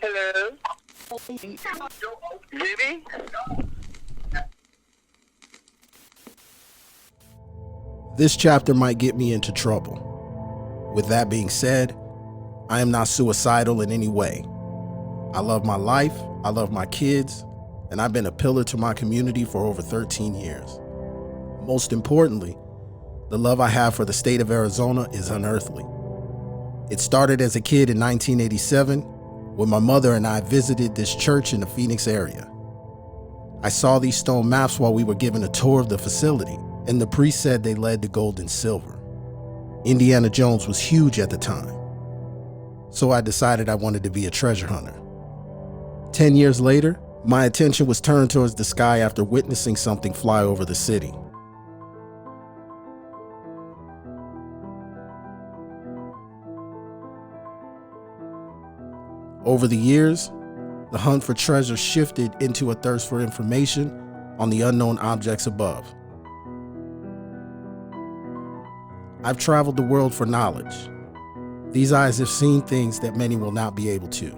Hello? Baby? This chapter might get me into trouble. With that being said, I am not suicidal in any way. I love my life, I love my kids, and I've been a pillar to my community for over 13 years. Most importantly, the love I have for the state of Arizona is unearthly. It started as a kid in 1987 when my mother and I visited this church in the Phoenix area. I saw these stone maps while we were given a tour of the facility, and the priest said they led to gold and silver. Indiana Jones was huge at the time, so I decided I wanted to be a treasure hunter. 10 years later, my attention was turned towards the sky after witnessing something fly over the city. Over the years, the hunt for treasure shifted into a thirst for information on the unknown objects above. I've traveled the world for knowledge. These eyes have seen things that many will not be able to.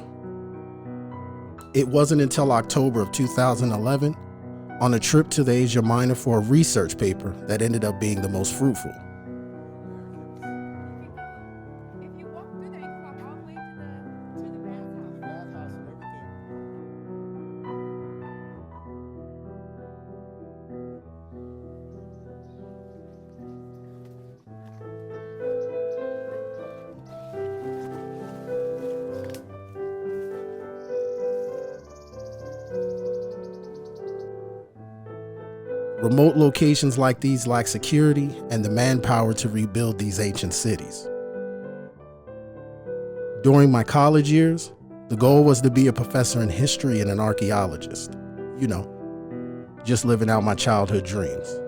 It wasn't until October of 2011, on a trip to the Asia Minor for a research paper, that ended up being the most fruitful. Remote locations like these lack security and the manpower to rebuild these ancient cities. During my college years, the goal was to be a professor in history and an archaeologist. You know, just living out my childhood dreams.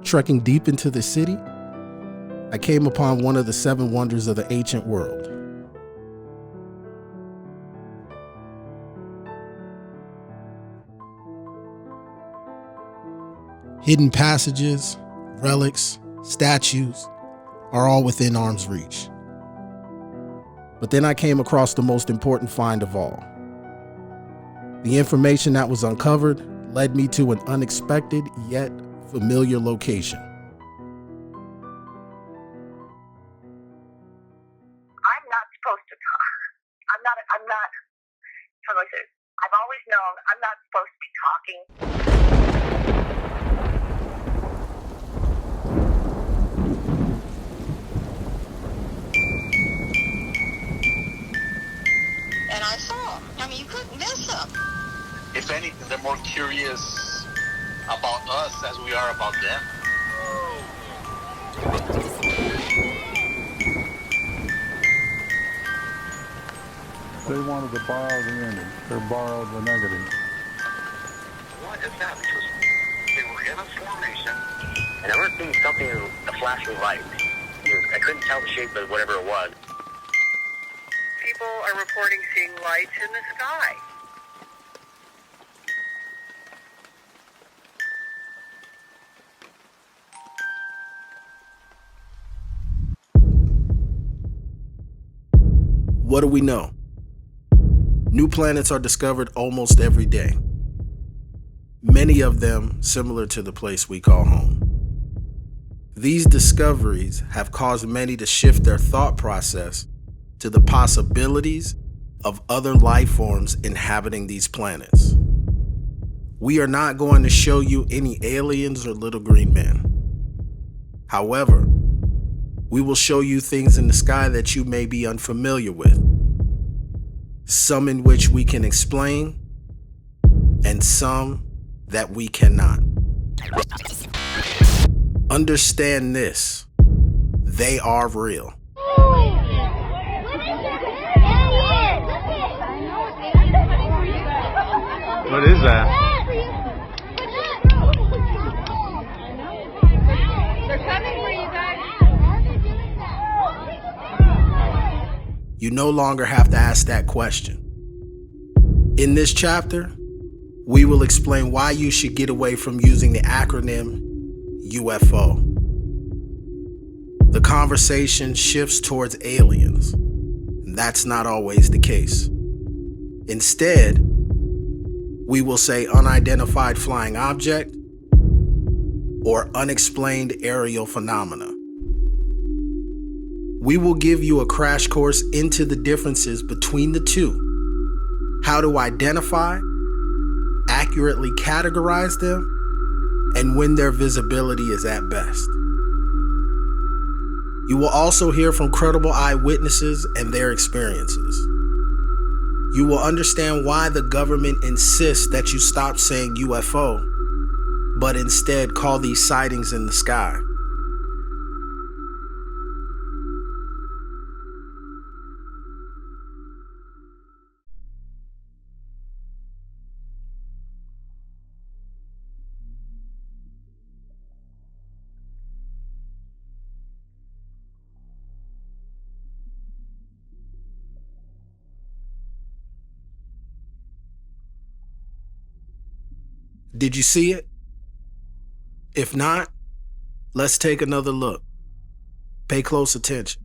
Trekking deep into the city, I came upon one of the 7 wonders of the ancient world. Hidden passages, relics, statues are all within arm's reach. But then I came across the most important find of all. The information that was uncovered led me to an unexpected yet familiar location. I'm not supposed to talk. How do I say it? I've always known I'm not supposed to be talking. And I saw them. I mean, you couldn't miss them. If anything, they're more curious about us as we are about them. They wanted to borrow the ending, or borrow the negative. What is that? Because they were in a formation. And I remember seeing something, a flashing light. I couldn't tell the shape of whatever it was. People are reporting seeing lights in the sky. What do we know? New planets are discovered almost every day. Many of them similar to the place we call home. These discoveries have caused many to shift their thought process to the possibilities of other life forms inhabiting these planets. We are not going to show you any aliens or little green men. However, we will show you things in the sky that you may be unfamiliar with. Some in which we can explain, and some that we cannot. Understand this, they are real. What is that? They're coming for you guys. You no longer have to ask that question. In this chapter, we will explain why you should get away from using the acronym UFO. The conversation shifts towards aliens, That's not always the case. Instead, we will say unidentified flying object or unexplained aerial phenomena. We will give you a crash course into the differences between the two, how to identify, accurately categorize them, and when their visibility is at best. You will also hear from credible eyewitnesses and their experiences. You will understand why the government insists that you stop saying UFO, but instead call these sightings in the sky. Did you see it? If not, let's take another look. Pay close attention.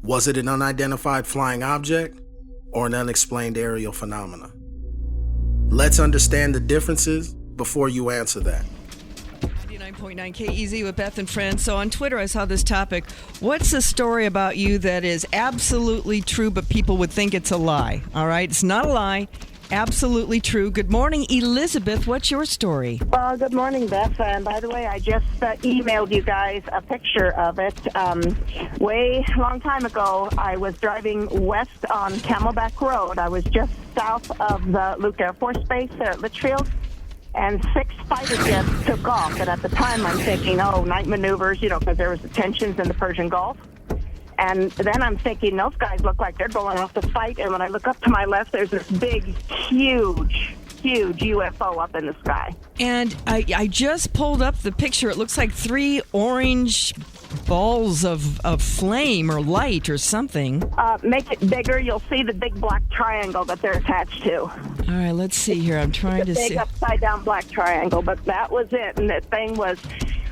Was it an unidentified flying object or an unexplained aerial phenomena? Let's understand the differences before you answer that. 99.9 KEZ with Beth and Friends. So on Twitter, I saw this topic. What's a story about you that is absolutely true, but people would think it's a lie? All right, it's not a lie. Absolutely true. Good morning, Elizabeth. What's your story? Well, good morning, Beth. And by the way, I just emailed you guys a picture of it. Way long time ago, I was driving west on Camelback Road. I was just south of the Luke Air Force Base there at Litchfield. And 6 fighter jets took off. And at the time, I'm thinking, night maneuvers, because there was the tensions in the Persian Gulf. And then I'm thinking, those guys look like they're going off to fight. And when I look up to my left, there's this big, huge UFO up in the sky. And I just pulled up the picture. It looks like 3 orange balls of flame or light or something. Make it bigger. You'll see the big black triangle that they're attached to. All right, let's see here. I'm trying to see. Big upside-down black triangle, but that was it. And the thing was...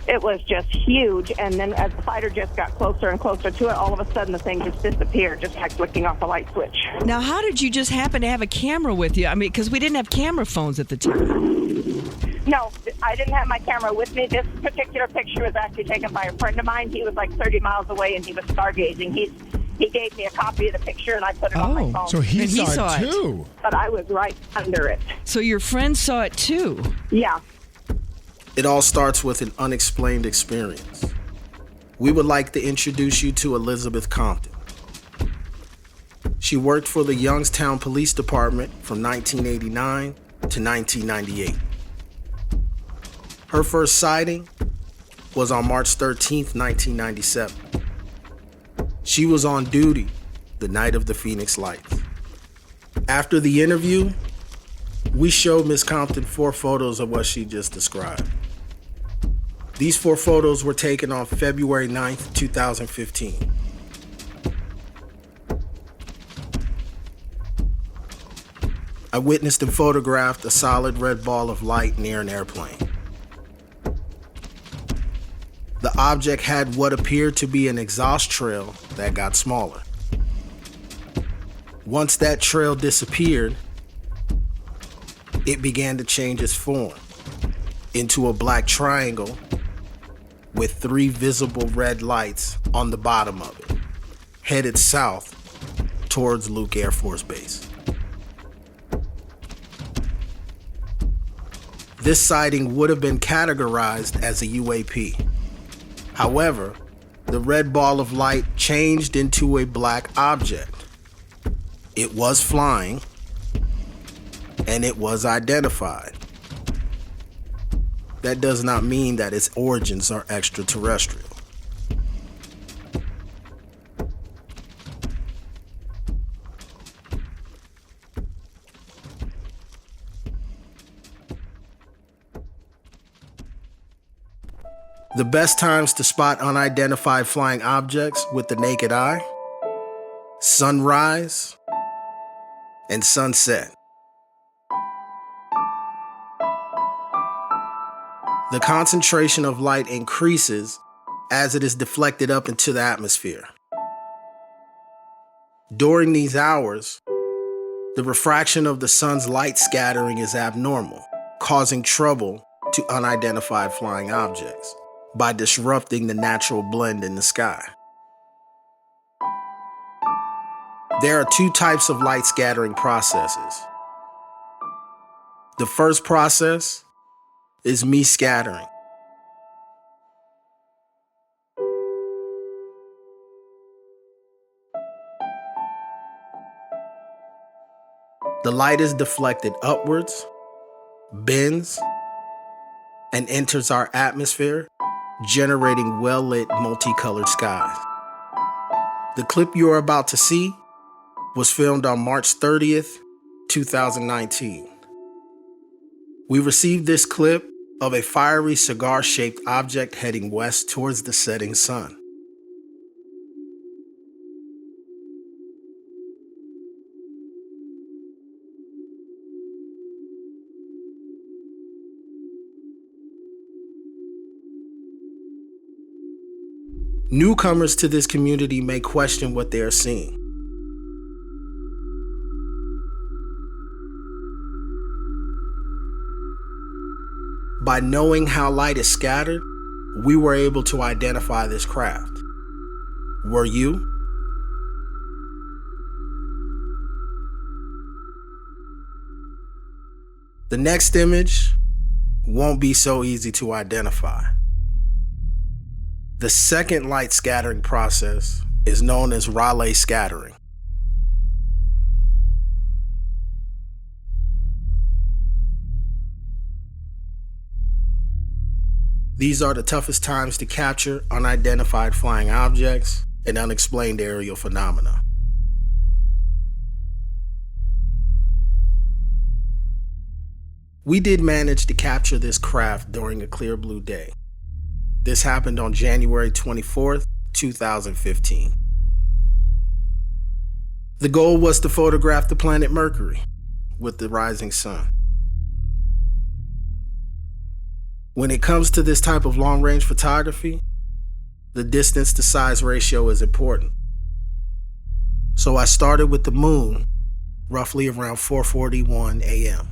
It was just huge, and then as the fighter jets got closer and closer to it, all of a sudden the thing just disappeared, just like flicking off a light switch. Now, how did you just happen to have a camera with you? I mean, because we didn't have camera phones at the time. No, I didn't have my camera with me. This particular picture was actually taken by a friend of mine. He was like 30 miles away, and he was stargazing. He gave me a copy of the picture, and I put it on my phone. So he saw it too. But I was right under it. So your friend saw it too? Yeah. It all starts with an unexplained experience. We would like to introduce you to Elizabeth Compton. She worked for the Youngstown Police Department from 1989 to 1998. Her first sighting was on March 13th, 1997. She was on duty the night of the Phoenix Lights. After the interview, we showed Ms. Compton 4 photos of what she just described. These 4 photos were taken on February 9th, 2015. I witnessed and photographed a solid red ball of light near an airplane. The object had what appeared to be an exhaust trail that got smaller. Once that trail disappeared, it began to change its form into a black triangle with 3 visible red lights on the bottom of it, headed south towards Luke Air Force Base. This sighting would have been categorized as a UAP. However, the red ball of light changed into a black object. It was flying, and it was identified. That does not mean that its origins are extraterrestrial. The best times to spot unidentified flying objects with the naked eye: sunrise and sunset. The concentration of light increases as it is deflected up into the atmosphere. During these hours, the refraction of the sun's light scattering is abnormal, causing trouble to unidentified flying objects by disrupting the natural blend in the sky. There are two types of light scattering processes. The first process is me scattering. The light is deflected upwards, bends, and enters our atmosphere, generating well-lit, multicolored skies. The clip you are about to see was filmed on March 30th, 2019. We received this clip of a fiery cigar-shaped object heading west towards the setting sun. Newcomers to this community may question what they are seeing. By knowing how light is scattered, we were able to identify this craft. Were you? The next image won't be so easy to identify. The second light scattering process is known as Rayleigh scattering. These are the toughest times to capture unidentified flying objects and unexplained aerial phenomena. We did manage to capture this craft during a clear blue day. This happened on January 24th, 2015. The goal was to photograph the planet Mercury with the rising sun. When it comes to this type of long-range photography, the distance to size ratio is important. So I started with the moon, roughly around 4:41 a.m.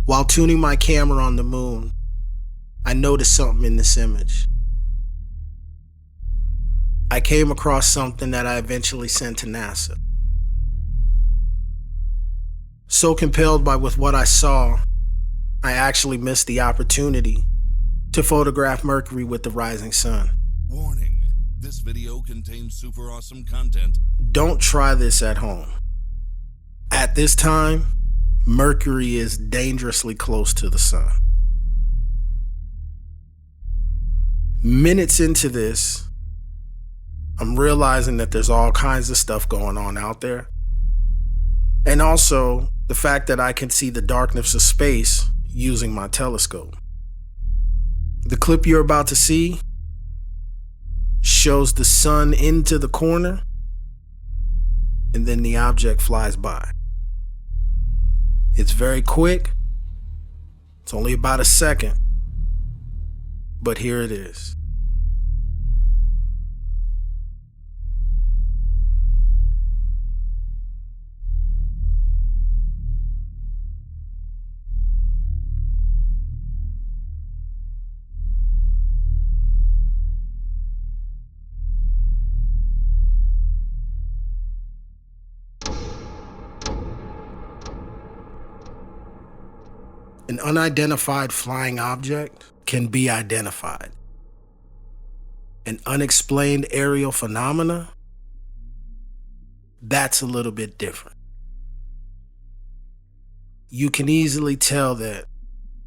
While tuning my camera on the moon, I noticed something in this image. I came across something that I eventually sent to NASA. So compelled by with what I saw, I actually missed the opportunity to photograph Mercury with the rising sun. Warning, this video contains super awesome content. Don't try this at home. At this time, Mercury is dangerously close to the sun. Minutes into this, I'm realizing that there's all kinds of stuff going on out there. And also the fact that I can see the darkness of space using my telescope. The clip you're about to see shows the sun into the corner, and then the object flies by. It's very quick. It's only about a second. But here it is. An unidentified flying object can be identified. An unexplained aerial phenomena, that's a little bit different. You can easily tell that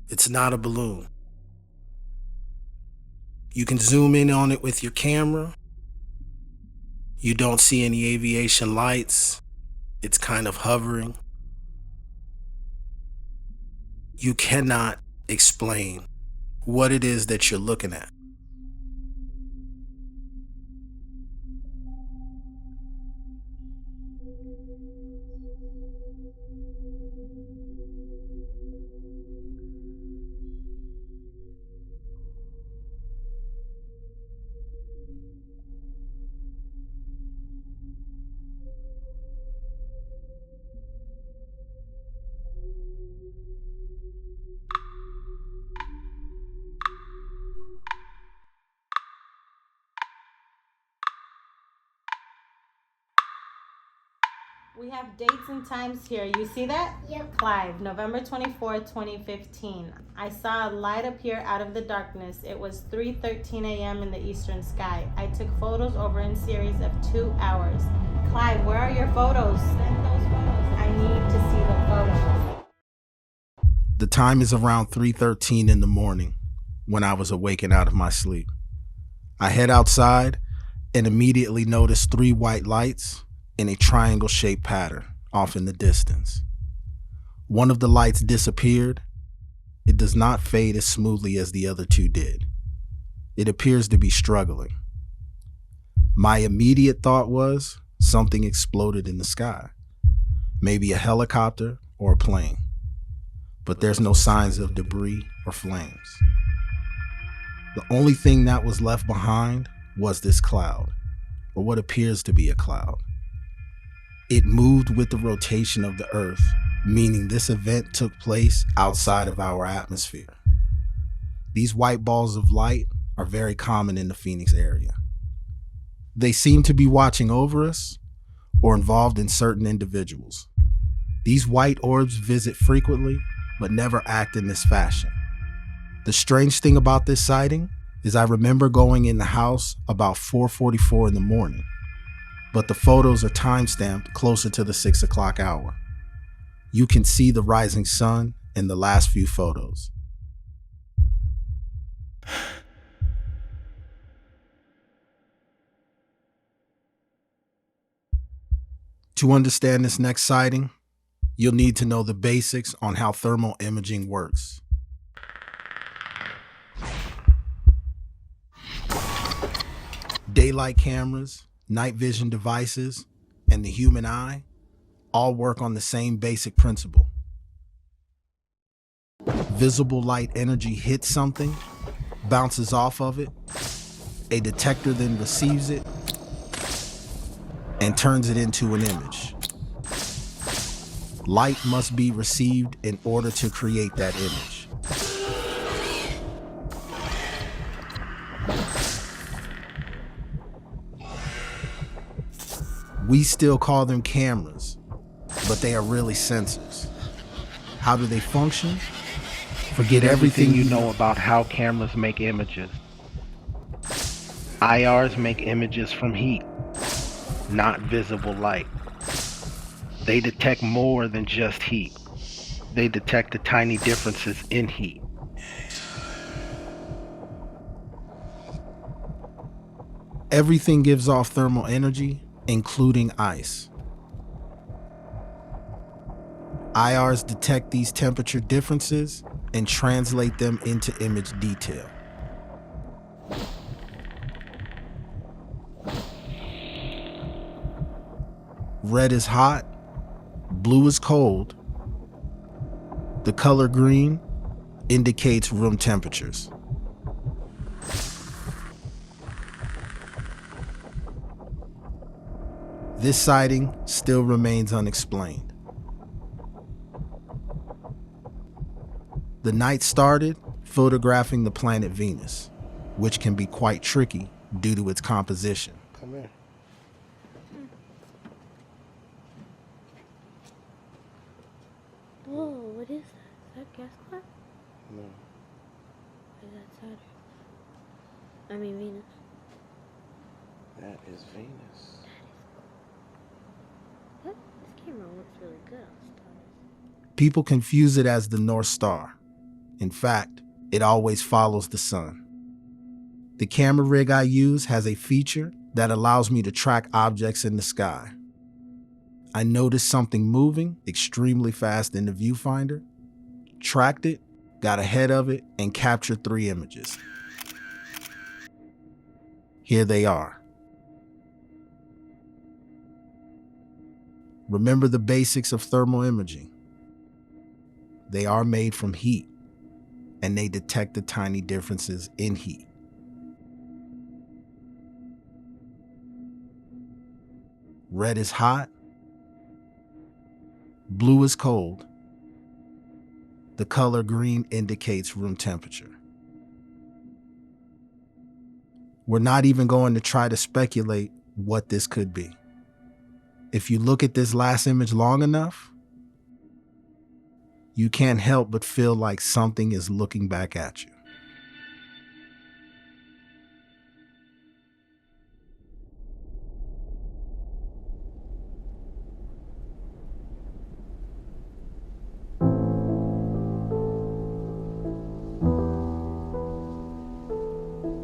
it's not a balloon. You can zoom in on it with your camera. You don't see any aviation lights. It's kind of hovering. You cannot explain what it is that you're looking at. We have dates and times here. You see that? Yep. Clive, November 24th, 2015. I saw a light appear out of the darkness. It was 3:13 a.m. in the eastern sky. I took photos over in series of 2 hours. Clive, where are your photos? Send those photos. I need to see the photos. The time is around 3:13 in the morning when I was awakened out of my sleep. I head outside and immediately notice 3 white lights in a triangle-shaped pattern off in the distance. One of the lights disappeared. It does not fade as smoothly as the other 2 did. It appears to be struggling. My immediate thought was something exploded in the sky, maybe a helicopter or a plane, but there's no signs of debris or flames. The only thing that was left behind was this cloud, or what appears to be a cloud. It moved with the rotation of the Earth, meaning this event took place outside of our atmosphere. These white balls of light are very common in the Phoenix area. They seem to be watching over us or involved in certain individuals. These white orbs visit frequently, but never act in this fashion. The strange thing about this sighting is I remember going in the house about 4:44 in the morning, but the photos are time-stamped closer to the 6 o'clock hour. You can see the rising sun in the last few photos. To understand this next sighting, you'll need to know the basics on how thermal imaging works. Daylight cameras, night vision devices, and the human eye all work on the same basic principle. Visible light energy hits something, bounces off of it, a detector then receives it and turns it into an image. Light must be received in order to create that image. We still call them cameras, but they are really sensors. How do they function? Forget everything you know about how cameras make images. IRs make images from heat, not visible light. They detect more than just heat. They detect the tiny differences in heat. Everything gives off thermal energy, including ice. IRs detect these temperature differences and translate them into image detail. Red is hot, blue is cold. The color green indicates room temperatures. This sighting still remains unexplained. The night started photographing the planet Venus, which can be quite tricky due to its composition. Come here. Whoa, what is that? Is that gas cloud? No. Or is that Saturn? I mean Venus. That is Venus. What? This camera works really good on stars. People confuse it as the North Star. In fact, it always follows the sun. The camera rig I use has a feature that allows me to track objects in the sky. I noticed something moving extremely fast in the viewfinder, tracked it, got ahead of it, and captured 3 images. Here they are. Remember the basics of thermal imaging. They are made from heat, and they detect the tiny differences in heat. Red is hot, blue is cold. The color green indicates room temperature. We're not even going to try to speculate what this could be. If you look at this last image long enough, you can't help but feel like something is looking back at you.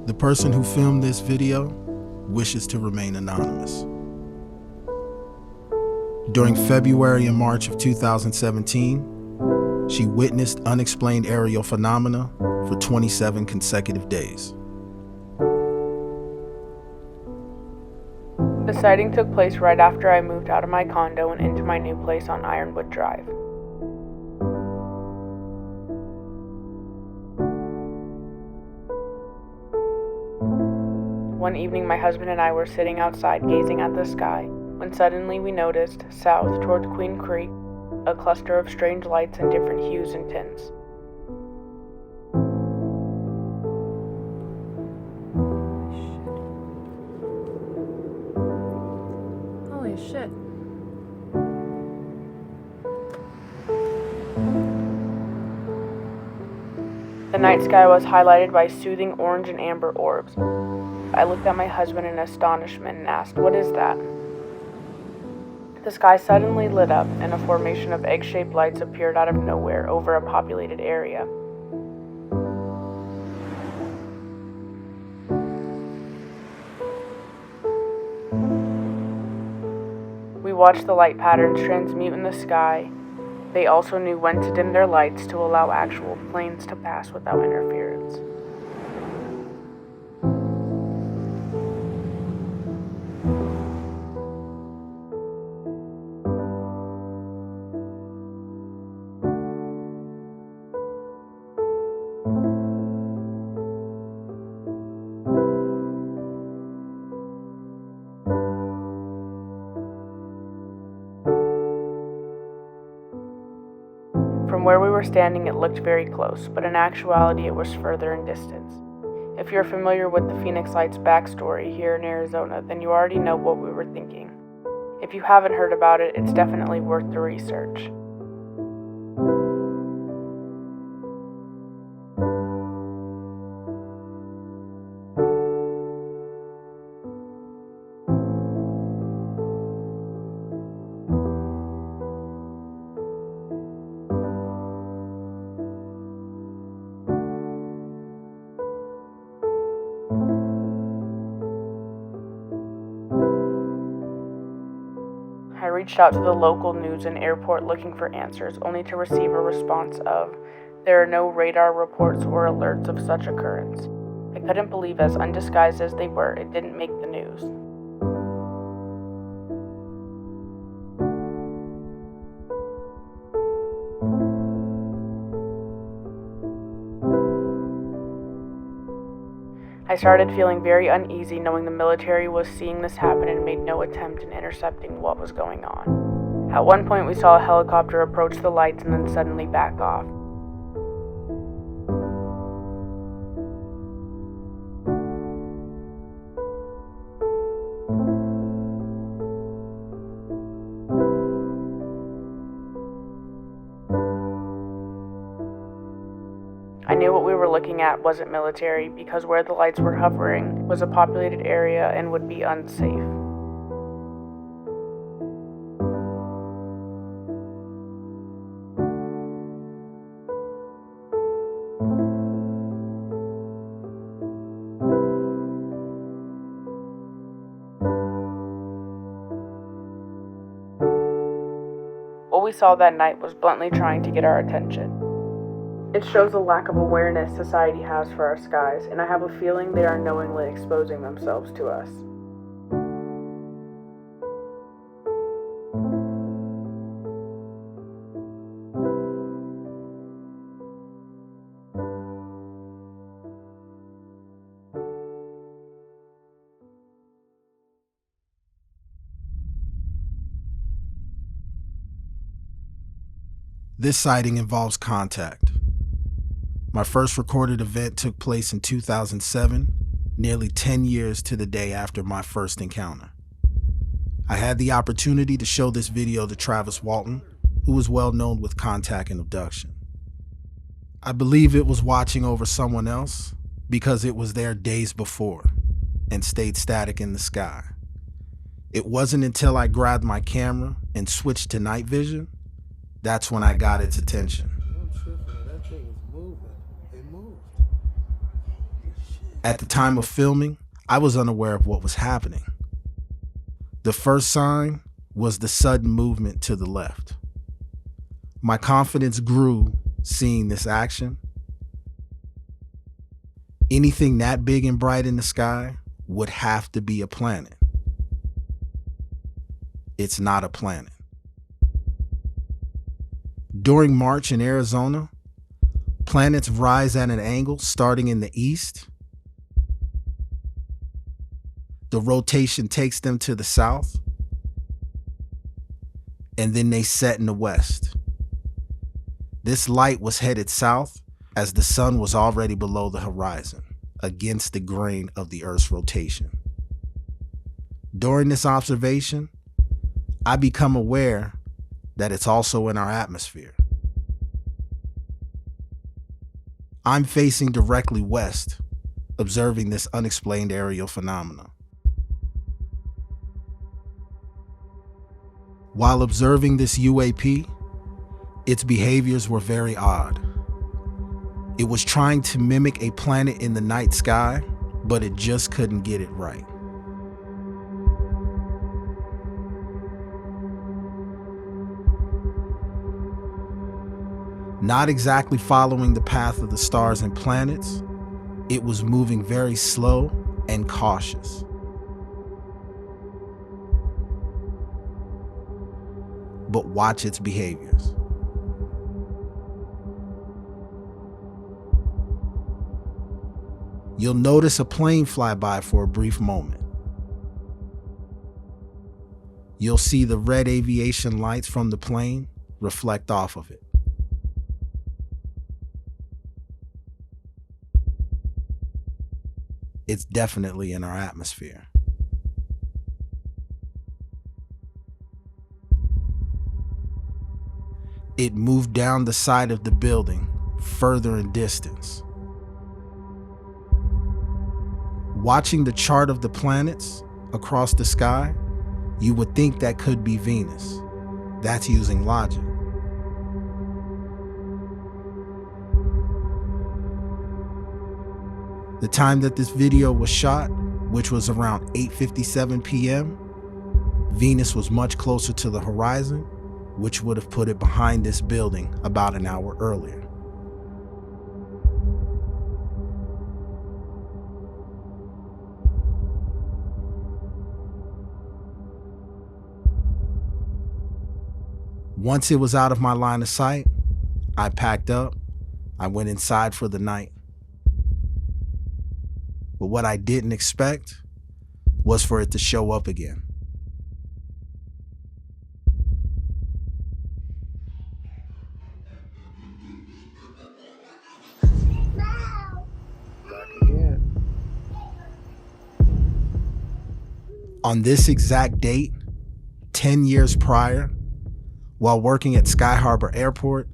The person who filmed this video wishes to remain anonymous. During February and March of 2017, she witnessed unexplained aerial phenomena for 27 consecutive days. The sighting took place right after I moved out of my condo and into my new place on Ironwood Drive. One evening, my husband and I were sitting outside gazing at the sky when suddenly we noticed, south towards Queen Creek, a cluster of strange lights in different hues and tints. Holy shit. The night sky was highlighted by soothing orange and amber orbs. I looked at my husband in astonishment and asked, "What is that?" The sky suddenly lit up, and a formation of egg-shaped lights appeared out of nowhere over a populated area. We watched the light patterns transmute in the sky. They also knew when to dim their lights to allow actual planes to pass without interference. From where we were standing, it looked very close, but in actuality, it was further in distance. If you're familiar with the Phoenix Lights backstory here in Arizona, then you already know what we were thinking. If you haven't heard about it, it's definitely worth the research. I reached out to the local news and airport looking for answers, only to receive a response of, "There are no radar reports or alerts of such occurrence." I couldn't believe, as undisguised as they were, it didn't make the news. I started feeling very uneasy knowing the military was seeing this happen and made no attempt in intercepting what was going on. At one point, we saw a helicopter approach the lights and then suddenly back off. I knew what we were looking at wasn't military because where the lights were hovering was a populated area and would be unsafe. What we saw that night was bluntly trying to get our attention. It shows the lack of awareness society has for our skies, and I have a feeling they are knowingly exposing themselves to us. This sighting involves contact. My first recorded event took place in 2007, nearly 10 years to the day after my first encounter. I had the opportunity to show this video to Travis Walton, who was well known with contact and abduction. I believe it was watching over someone else because it was there days before and stayed static in the sky. It wasn't until I grabbed my camera and switched to night vision that's when I got its attention. At the time of filming, I was unaware of what was happening. The first sign was the sudden movement to the left. My confidence grew seeing this action. Anything that big and bright in the sky would have to be a planet. It's not a planet. During March in Arizona, planets rise at an angle starting in the east. The rotation takes them to the south, and then they set in the west. This light was headed south as the sun was already below the horizon, against the grain of the Earth's rotation. During this observation, I become aware that it's also in our atmosphere. I'm facing directly west, observing this unexplained aerial phenomena. While observing this UAP, its behaviors were very odd. It was trying to mimic a planet in the night sky, but it just couldn't get it right. Not exactly following the path of the stars and planets, it was moving very slow and cautious. But watch its behaviors. You'll notice a plane fly by for a brief moment. You'll see the red aviation lights from the plane reflect off of it. It's definitely in our atmosphere. It moved down the side of the building, further in distance. Watching the chart of the planets across the sky, you would think that could be Venus. That's using logic. The time that this video was shot, which was around 8:57 p.m., Venus was much closer to the horizon, which would have put it behind this building about an hour earlier. Once it was out of my line of sight, I packed up, I went inside for the night. But what I didn't expect was for it to show up again. On this exact date, 10 years prior, while working at Sky Harbor Airport,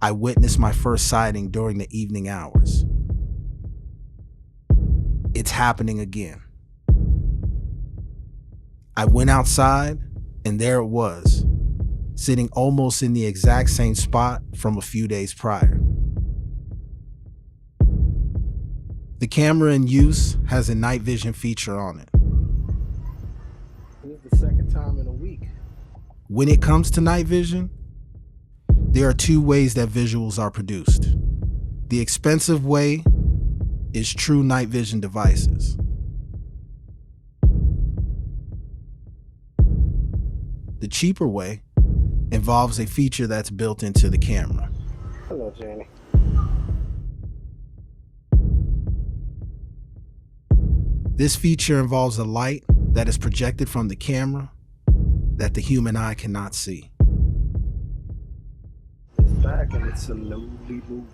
I witnessed my first sighting during the evening hours. It's happening again. I went outside, and there it was, sitting almost in the exact same spot from a few days prior. The camera in use has a night vision feature on it. This is the second time in a week. When it comes to night vision, there are two ways that visuals are produced. The expensive way is true night vision devices. The cheaper way involves a feature that's built into the camera. Hello, Jenny. This feature involves a light that is projected from the camera that the human eye cannot see. It's back and it's slowly moving.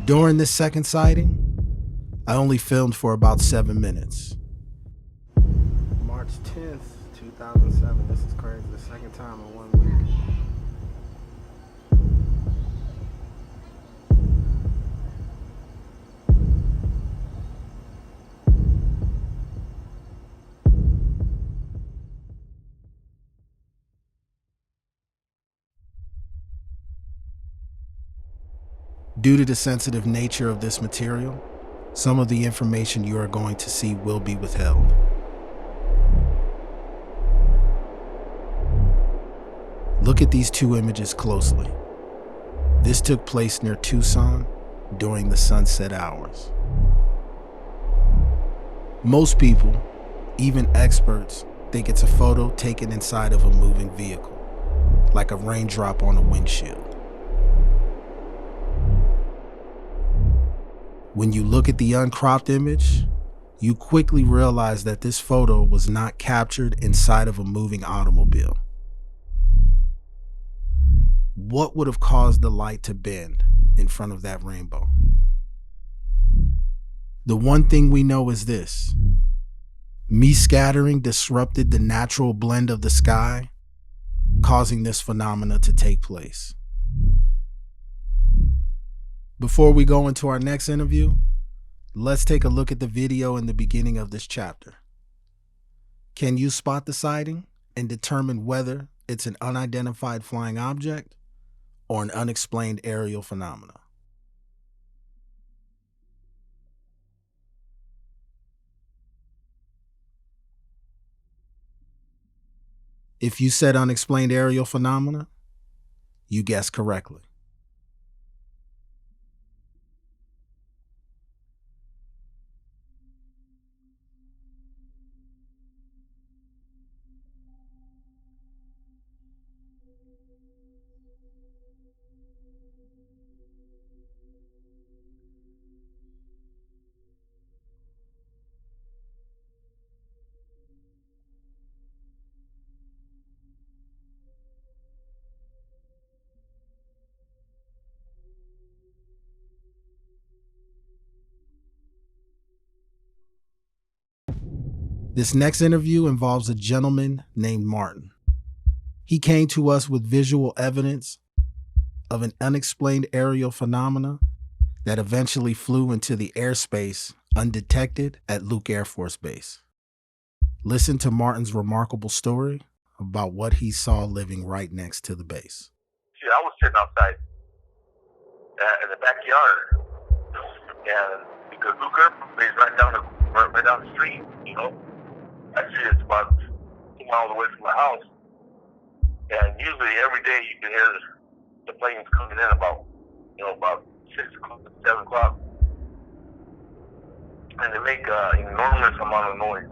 During this second sighting, I only filmed for about 7 minutes. March 10th, 2007. This is crazy. The second time in 1 week. Due to the sensitive nature of this material, some of the information you are going to see will be withheld. Look at these two images closely. This took place near Tucson during the sunset hours. Most people, even experts, think it's a photo taken inside of a moving vehicle, like a raindrop on a windshield. When you look at the uncropped image, you quickly realize that this photo was not captured inside of a moving automobile. What would have caused the light to bend in front of that rainbow? The one thing we know is this: mist scattering disrupted the natural blend of the sky, causing this phenomena to take place. Before we go into our next interview, let's take a look at the video in the beginning of this chapter. Can you spot the sighting and determine whether it's an unidentified flying object or an unexplained aerial phenomena? If you said unexplained aerial phenomena, you guessed correctly. This next interview involves a gentleman named Martin. He came to us with visual evidence of an unexplained aerial phenomena that eventually flew into the airspace undetected at Luke Air Force Base. Listen to Martin's remarkable story about what he saw living right next to the base. See, I was sitting outside in the backyard, and because Luke Air Force Base right down the street, you know. Actually, it's about 2 miles away from my house. And usually every day you can hear the planes coming in about 6 o'clock, 7 o'clock. And they make an enormous amount of noise.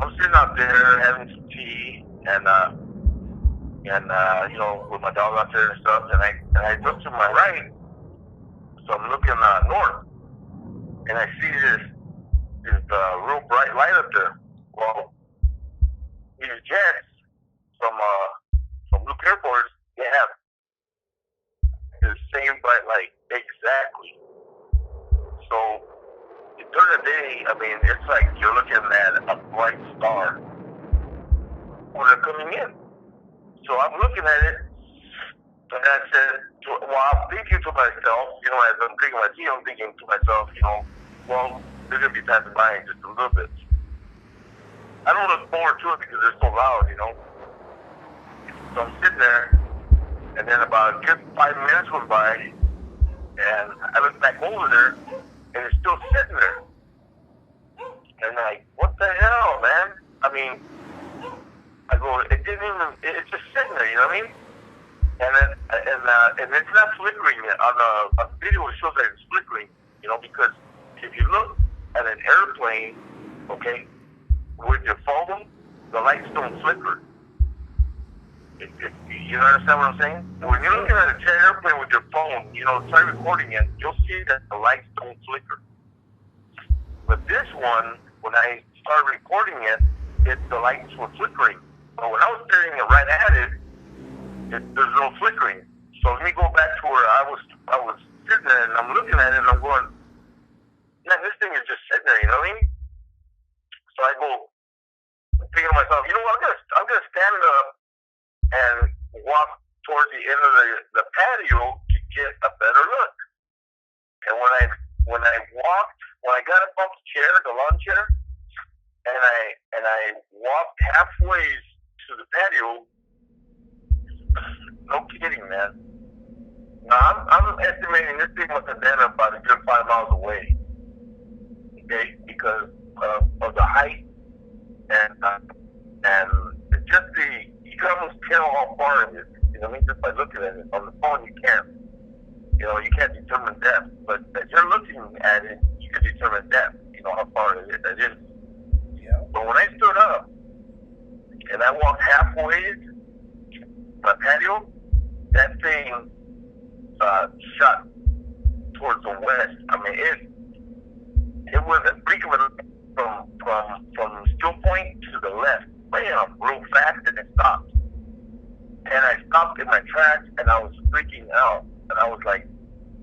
I'm sitting out there having some tea and with my dog out there and stuff. And I look to my right, so I'm looking north. And I see this real bright light up there. Well, these jets from Luke Air Force, they have the same bright light exactly. So during the day, I mean, it's like you're looking at a bright star when they're coming in. So I'm looking at it, and I said, I'm thinking to myself, as I'm drinking my tea, I'm thinking to myself, well, they're going to be passing by in just a little bit. I don't look forward to it because they're so loud, So I'm sitting there, and then about a good 5 minutes went by, and I look back over there, and it's still sitting there. And I'm like, what the hell, man? I mean, go, it didn't even, it's just sitting there, you know what I mean? And it's not flickering yet. On the video, it shows that it's flickering, you know, because if you look at an airplane, okay, with your phone, the lights don't flicker. You understand what I'm saying? When you're looking at an airplane with your phone, you know, try recording it, you'll see that the lights don't flicker. But this one, when I started recording it, the lights were flickering. But when I was staring right at it, there's no flickering. So let me go back to where I was sitting there, and I'm looking at it, and I'm going, man, this thing is just sitting there, you know what I mean? So I go, thinking to myself, you know what, I'm gonna stand up and walk towards the end of the patio to get a better look. And when I got up off the chair, the lawn chair, and I walked halfway to the patio, no kidding, man. Now I'm estimating this thing must have been about a good 5 miles away. Okay, because of the height and just you can almost tell how far it is. You know what I mean? Just by looking at it on the phone, you can't. You know, you can't determine depth, but as you're looking at it, you can determine depth. You know how far it is. Yeah. But when I stood up and I walked halfway to my patio, that thing shot towards the west. I mean, it was a freak of a from Still Point to the left, bam, real fast, and it stopped. And I stopped in my tracks, and I was freaking out, and I was like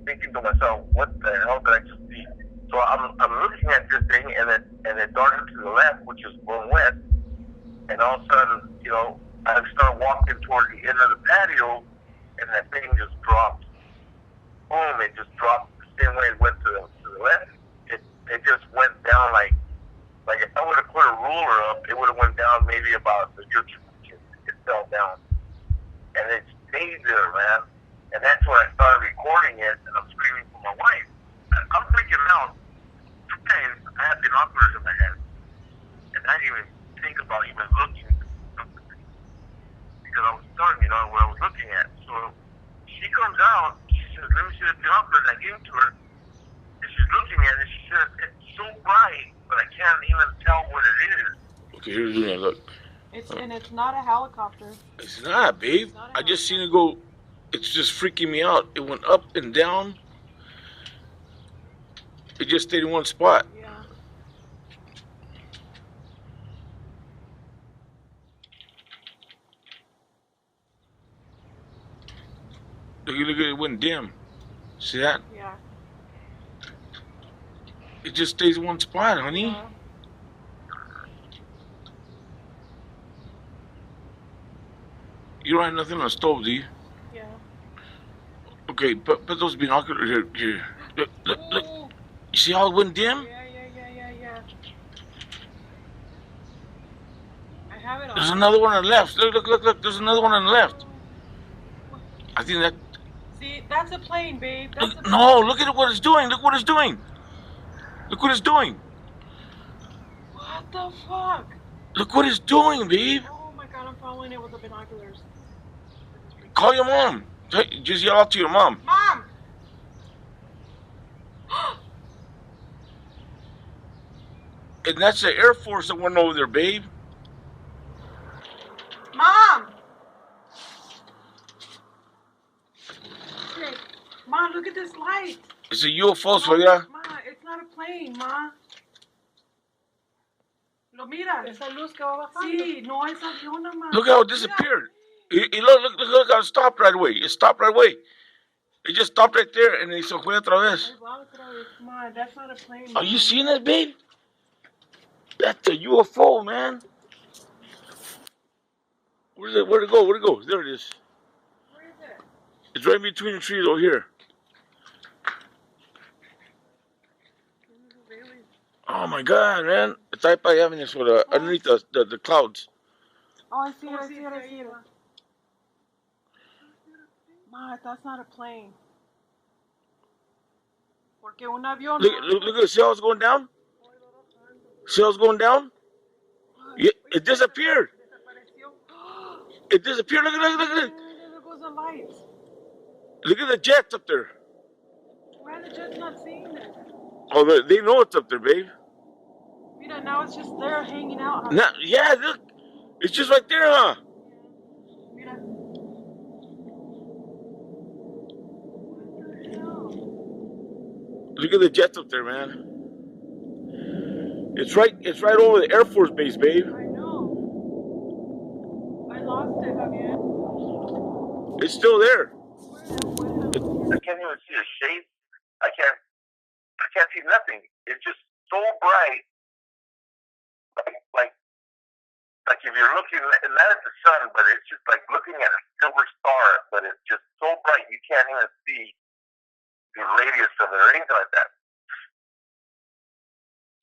thinking to myself, what the hell did I just see? So I'm looking at this thing, and it darted to the left, which is going west, and all of a sudden, you know, I started walking towards the end of the patio, and that thing just dropped. Boom, it just dropped the same way it went to the left. It just went down like if I would have put a ruler up, it would have went down maybe about the good 2 inches. It fell down. And it stayed there, man. And that's when I started recording it, and I'm screaming for my wife. I'm freaking out. Sometimes I have binoculars in my head, and I didn't even think about even looking because I was stunned, you know, what I was looking at. So she comes out, she says, let me see the binoculars. I gave them to her, and she's looking at it, she says, it's so bright, but I can't even tell what it is. Okay, here's the look. And it's not a helicopter. It's not, babe. It's not I just seen it go. It's just freaking me out. It went up and down. It just stayed in one spot. Yeah. Look at it, went dim. See that? Yeah. It just stays in one spot, honey. Yeah. You don't have nothing on the stove, do you? Yeah. Okay, put those binoculars here. Look. You see how it went dim? Yeah. I have it on. There's another one on the left. Look. There's another one on the left. I think that... See, that's a plane, babe. No, look at what it's doing. Look what it's doing. Look what it's doing. What the fuck? Look what it's doing, babe. Oh my god, I'm following it with the binoculars. Call your mom. Just yell out to your mom. Mom! And that's the Air Force that went over there, babe. Mom! Mom, look at this light. It's a UFO, suegra. Ma, it's not a plane, Ma. Lo mira. Esa luz que va bajando. Sí, no es avión, ma. Look how it disappeared. Look how it stopped right away. It stopped right away. It just stopped right there and it se fue otra vez. Ma, that's not a plane. Are you seeing that, babe? That's a UFO, man. Where'd it go? There it is. Where is it? It's right between the trees over here. Oh my God, man. It's right by Avenue, underneath the clouds. Oh, I see it. Ma, that's not a plane. Porque un avión. Look at the cells going down. Cells going down. Yeah, it disappeared. It disappeared. Look. There goes the lights. Look at the jets up there. Why are the jets not seeing it? Oh, they know it's up there, babe. Mira, now it's just there hanging out. Huh? Now, yeah, look. It's just right there, huh? Mira. Look at the jets up there, man. It's right over the Air Force Base, babe. I know. I lost it, Javier. It's still there. I can't even see a shape. I can't see nothing. It's just so bright. Like if you're looking not at the sun, but it's just like looking at a silver star, but it's just so bright you can't even see the radius of it or anything like that.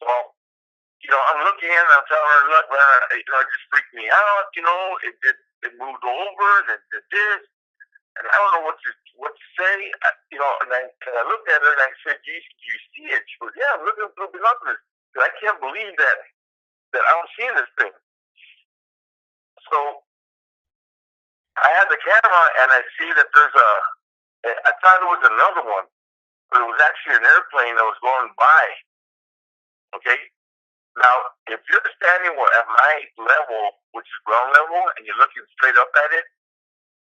So, I'm looking and I'm telling her, look, man, it just freaked me out. It moved over and it did this, and I don't know what to say. And I looked at her and I said, do you see it? She goes, yeah, I'm looking through binoculars. I can't believe that I'm seeing this thing. So I had the camera and I see that I thought it was another one, but it was actually an airplane that was going by. Okay? Now, if you're standing at my level, which is ground level, and you're looking straight up at it,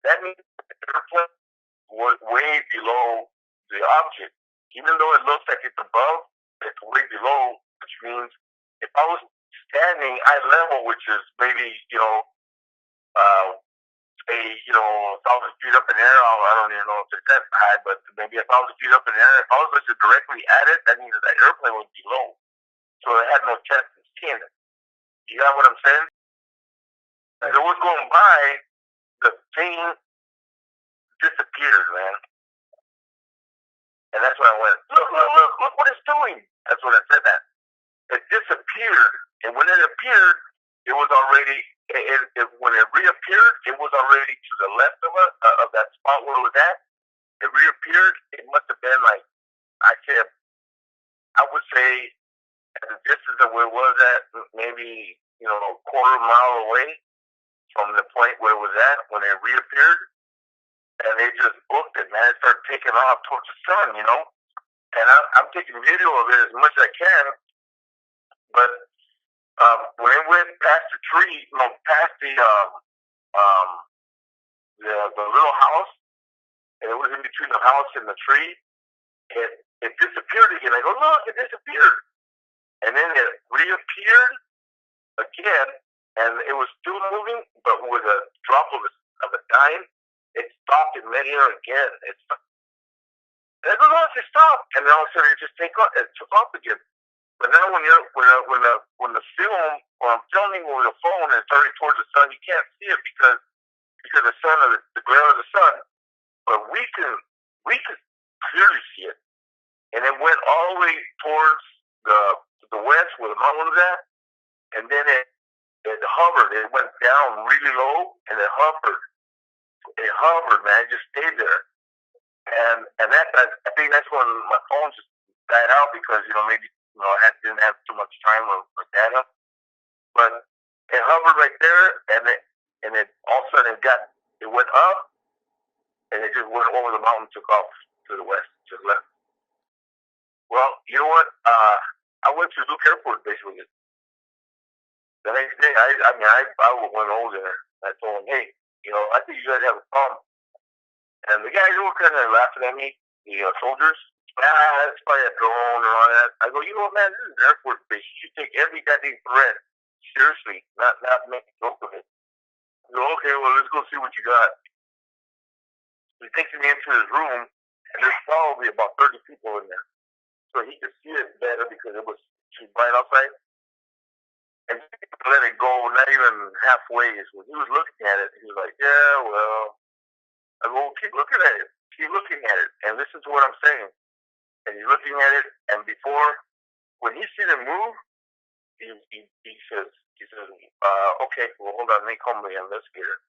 that means the airplane was way below the object. Even though it looks like it's above, it's way below, which means if I was standing eye level, which is maybe, say, 1,000 feet up in the air, I don't even know if it's that high, but maybe 1,000 feet up in the air, if I was looking directly at it, that means that airplane would be low. So it had no chance of seeing it. You got what I'm saying? As it was going by, the thing disappeared, man. And that's when I went, look what it's doing. That's when I said that. It disappeared. And when it appeared, it was already, when it reappeared, it was already to the left of that spot where it was at. It reappeared. It must have been like, I would say, at the distance of where it was at, maybe, a quarter mile away from the point where it was at when it reappeared. And they just booked it, man. It started taking off towards the sun, And I'm taking video of it as much as I can. But when it went past the tree, past the little house, and it was in between the house and the tree, it disappeared again. I go, look, it disappeared. And then it reappeared again, and it was still moving, but with a drop of a dime, it stopped in midair again. And I go, no, it stopped. And then all of a sudden, it took off again. But now when the film, or I'm filming with a phone and it's already towards the sun, you can't see it because the sun, of the glare of the sun. But we can clearly see it. And it went all the way towards the west where the mountain was at, and then it hovered. It went down really low, and it hovered. It hovered, man. It just stayed there. And that, I think that's when my phone just died out because maybe I didn't have too much time or data. But it hovered right there, and it all of a sudden it went up, and it just went over the mountain, took off to the west, to the left. Well, you know what? I went to Luke Airport Base with it. The next day, I went over there. I told him, hey, I think you guys have a problem. And the guys were kind of laughing at me, the soldiers. That's probably a drone and all that. I go, you know what, man? This is an Air Force Base. You should take every goddamn threat seriously, not make a joke of it. I go, okay, well, let's go see what you got. He takes me into his room, and there's probably about 30 people in there. So he could see it better because it was too bright outside. And he let it go, not even halfway. So he was looking at it. He was like, yeah, well. I go, keep looking at it. Keep looking at it. And listen to what I'm saying. And he's looking at it. And when he sees it move, he says, okay, well, hold on. Let me call the investigator.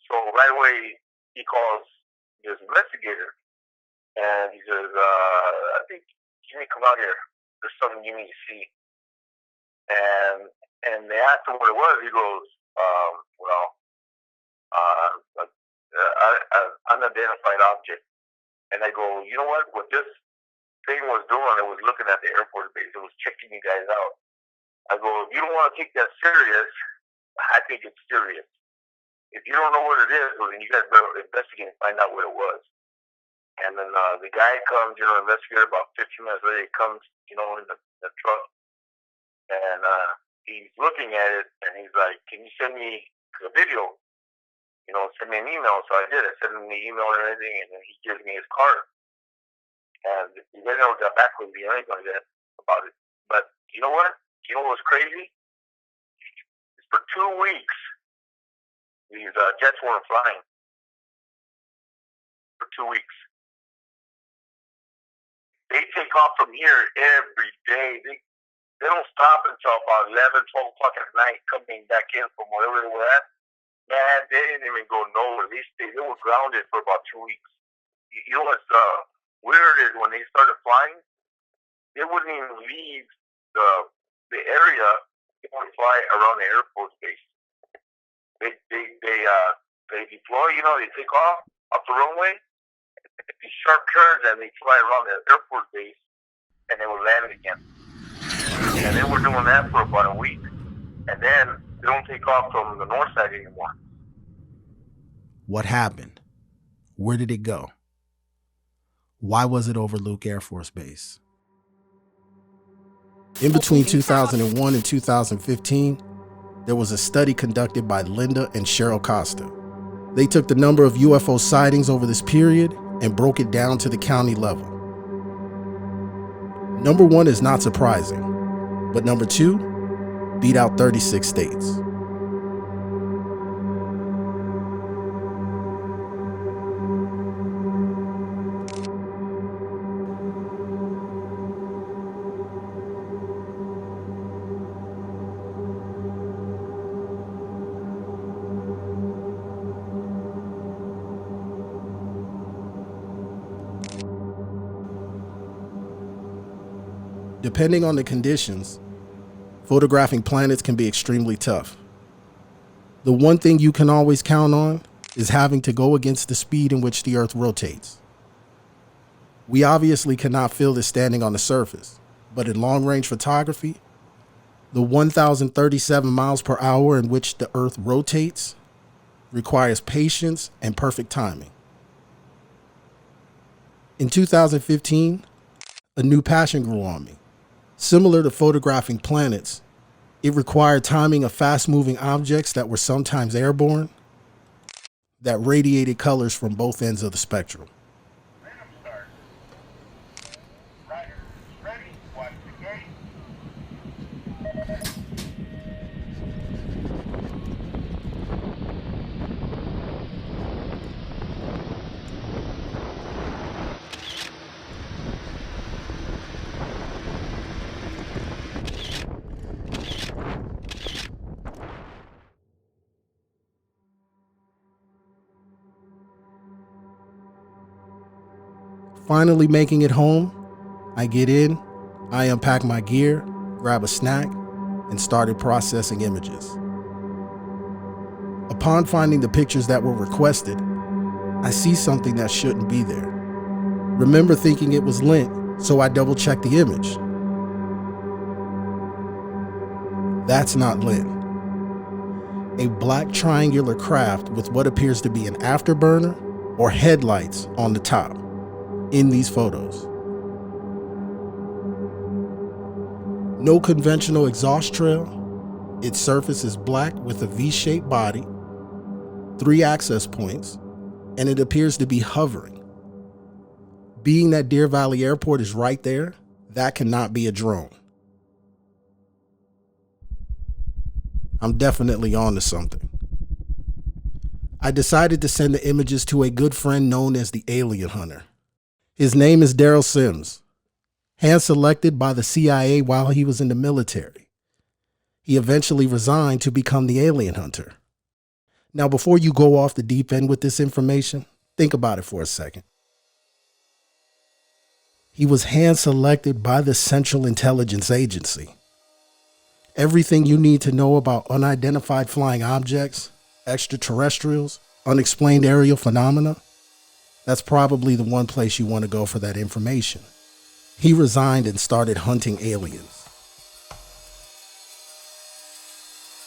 So right away, he calls this investigator. And he says, I think you need to come out here. There's something you need to see. And they asked him what it was. He goes, well, unidentified object. And I go, you know what this thing was doing, it was looking at the Air Force base. It was checking you guys out. I go, if you don't want to take that serious, I think it's serious. If you don't know what it is, well, then you guys better investigate and find out what it was. And then the guy comes, investigator, about 15 minutes later, he comes, in the truck. And he's looking at it, and he's like, can you send me a video? Send me an email. So I did. I sent him the email and everything, and then he gives me his card. And he never got back with me or anything like that about it. But you know what? You know what's crazy? For 2 weeks, these jets weren't flying. For 2 weeks. They take off from here every day. They don't stop until about 11, 12 o'clock at night coming back in from wherever they were at. Man, they didn't even go nowhere. They were grounded for about 2 weeks. You know what's weird is when they started flying, they wouldn't even leave the area. They would fly around the Air Force base. They deploy. They take off the runway, these sharp turns, and they fly around the Air Force base, and they would land it again. And they were doing that for about a week, and then they don't take off from the north side anymore. What happened? Where did it go? Why was it over Luke Air Force Base? In between 2001 and 2015, there was a study conducted by Linda and Cheryl Costa. They took the number of UFO sightings over this period and broke it down to the county level. Number 1 is not surprising, but number 2 beat out 36 states. Depending on the conditions, photographing planets can be extremely tough. The one thing you can always count on is having to go against the speed in which the Earth rotates. We obviously cannot feel this standing on the surface, but in long-range photography, the 1,037 miles per hour in which the Earth rotates requires patience and perfect timing. In 2015, a new passion grew on me. Similar to photographing planets, it required timing of fast-moving objects that were sometimes airborne, that radiated colors from both ends of the spectrum. Finally making it home, I get in, I unpack my gear, grab a snack, and started processing images. Upon finding the pictures that were requested, I see something that shouldn't be there. Remember thinking it was lint, so I double-checked the image. That's not lint. A black triangular craft with what appears to be an afterburner or headlights on the top in these photos. No conventional exhaust trail. Its surface is black with a V-shaped body, 3 access points, and it appears to be hovering. Being that Deer Valley Airport is right there, that cannot be a drone. I'm definitely on to something. I decided to send the images to a good friend known as the Alien Hunter. His name is Daryl Sims, hand-selected by the CIA while he was in the military. He eventually resigned to become the Alien Hunter. Now, before you go off the deep end with this information, think about it for a second. He was hand-selected by the Central Intelligence Agency. Everything you need to know about unidentified flying objects extraterrestrials, unexplained aerial phenomena, that's probably the one place you want to go for that information. He resigned and started hunting aliens.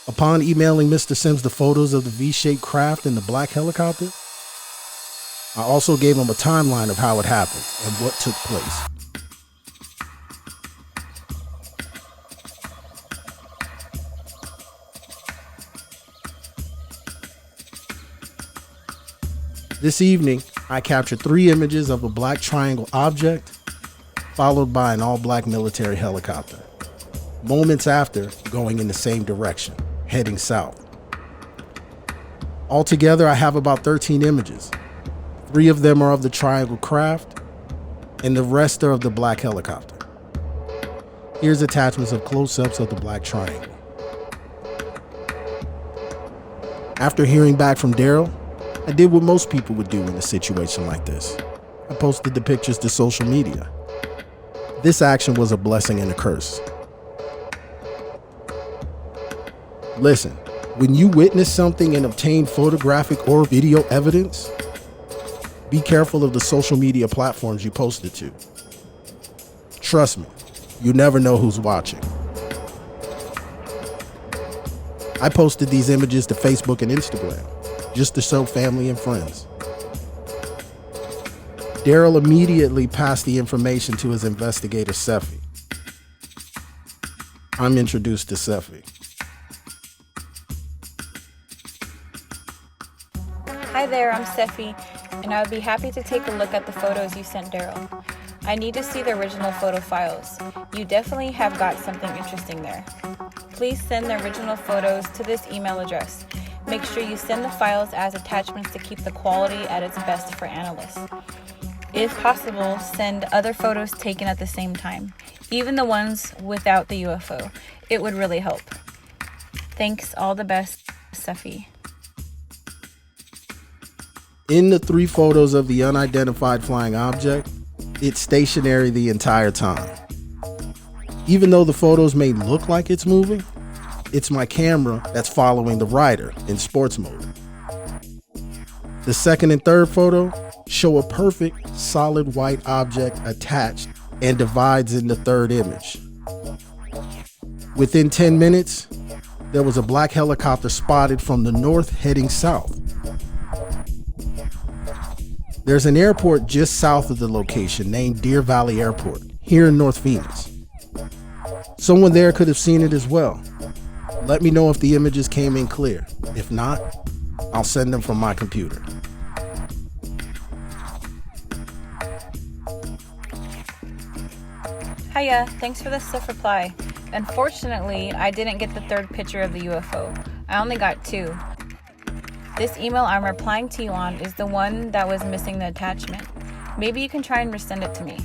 Upon emailing Mr. Sims the photos of the V-shaped craft and the black helicopter, I also gave him a timeline of how it happened and what took place. This evening, I captured 3 images of a black triangle object, followed by an all-black military helicopter. Moments after, going in the same direction, heading south. Altogether, I have about 13 images. 3 of them are of the triangle craft, and the rest are of the black helicopter. Here's attachments of close-ups of the black triangle. After hearing back from Daryl, I did what most people would do in a situation like this. I posted the pictures to social media. This action was a blessing and a curse. Listen, when you witness something and obtain photographic or video evidence, be careful of the social media platforms you post it to. Trust me, you never know who's watching. I posted these images to Facebook and Instagram, just to show family and friends. Daryl immediately passed the information to his investigator, Seffi. I'm introduced to Seffi. Hi there, I'm Seffi, and I would be happy to take a look at the photos you sent Daryl. I need to see the original photo files. You definitely have got something interesting there. Please send the original photos to this email address. Make sure you send the files as attachments to keep the quality at its best for analysts. If possible, send other photos taken at the same time, even the ones without the UFO. It would really help. Thanks, all the best, Seffi. In the 3 photos of the unidentified flying object, it's stationary the entire time. Even though the photos may look like it's moving, it's my camera that's following the rider in sports mode. The second and third photo show a perfect solid white object attached and divides in the third image. Within 10 minutes, there was a black helicopter spotted from the north heading south. There's an airport just south of the location named Deer Valley Airport, here in North Phoenix. Someone there could have seen it as well. Let me know if the images came in clear. If not, I'll send them from my computer. Hiya, thanks for the swift reply. Unfortunately, I didn't get the third picture of the UFO. I only got 2. This email I'm replying to you on is the one that was missing the attachment. Maybe you can try and resend it to me.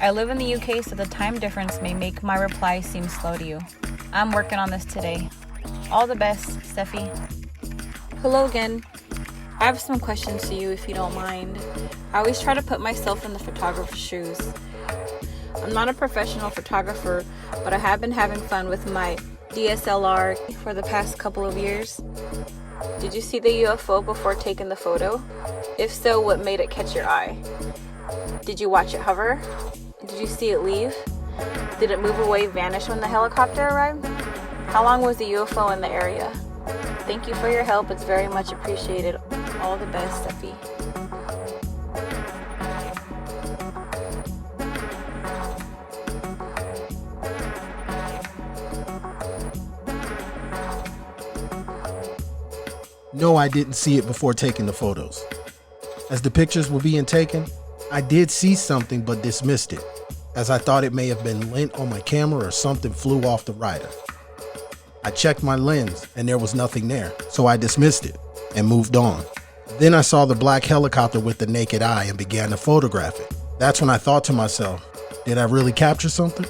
I live in the UK, so the time difference may make my reply seem slow to you. I'm working on this today. All the best, Steffi. Hello again. I have some questions to you if you don't mind. I always try to put myself in the photographer's shoes. I'm not a professional photographer, but I have been having fun with my DSLR for the past couple of years. Did you see the UFO before taking the photo? If so, what made it catch your eye? Did you watch it hover? Did you see it leave? Did it move away, vanish when the helicopter arrived? How long was the UFO in the area? Thank you for your help. It's very much appreciated. All the best, Steffi. No, I didn't see it before taking the photos. As the pictures were being taken, I did see something but dismissed it, as I thought it may have been lint on my camera or something flew off the rider. I checked my lens and there was nothing there, so I dismissed it and moved on. Then I saw the black helicopter with the naked eye and began to photograph it. That's when I thought to myself, did I really capture something?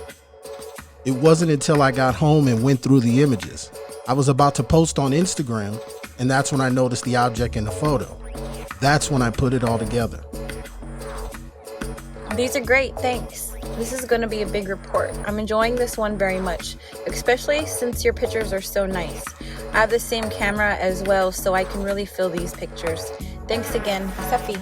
It wasn't until I got home and went through the images. I was about to post on Instagram, and that's when I noticed the object in the photo. That's when I put it all together. These are great, thanks. This is going to be a big report. I'm enjoying this one very much, especially since your pictures are so nice. I have the same camera as well, so I can really feel these pictures. Thanks again, Safi.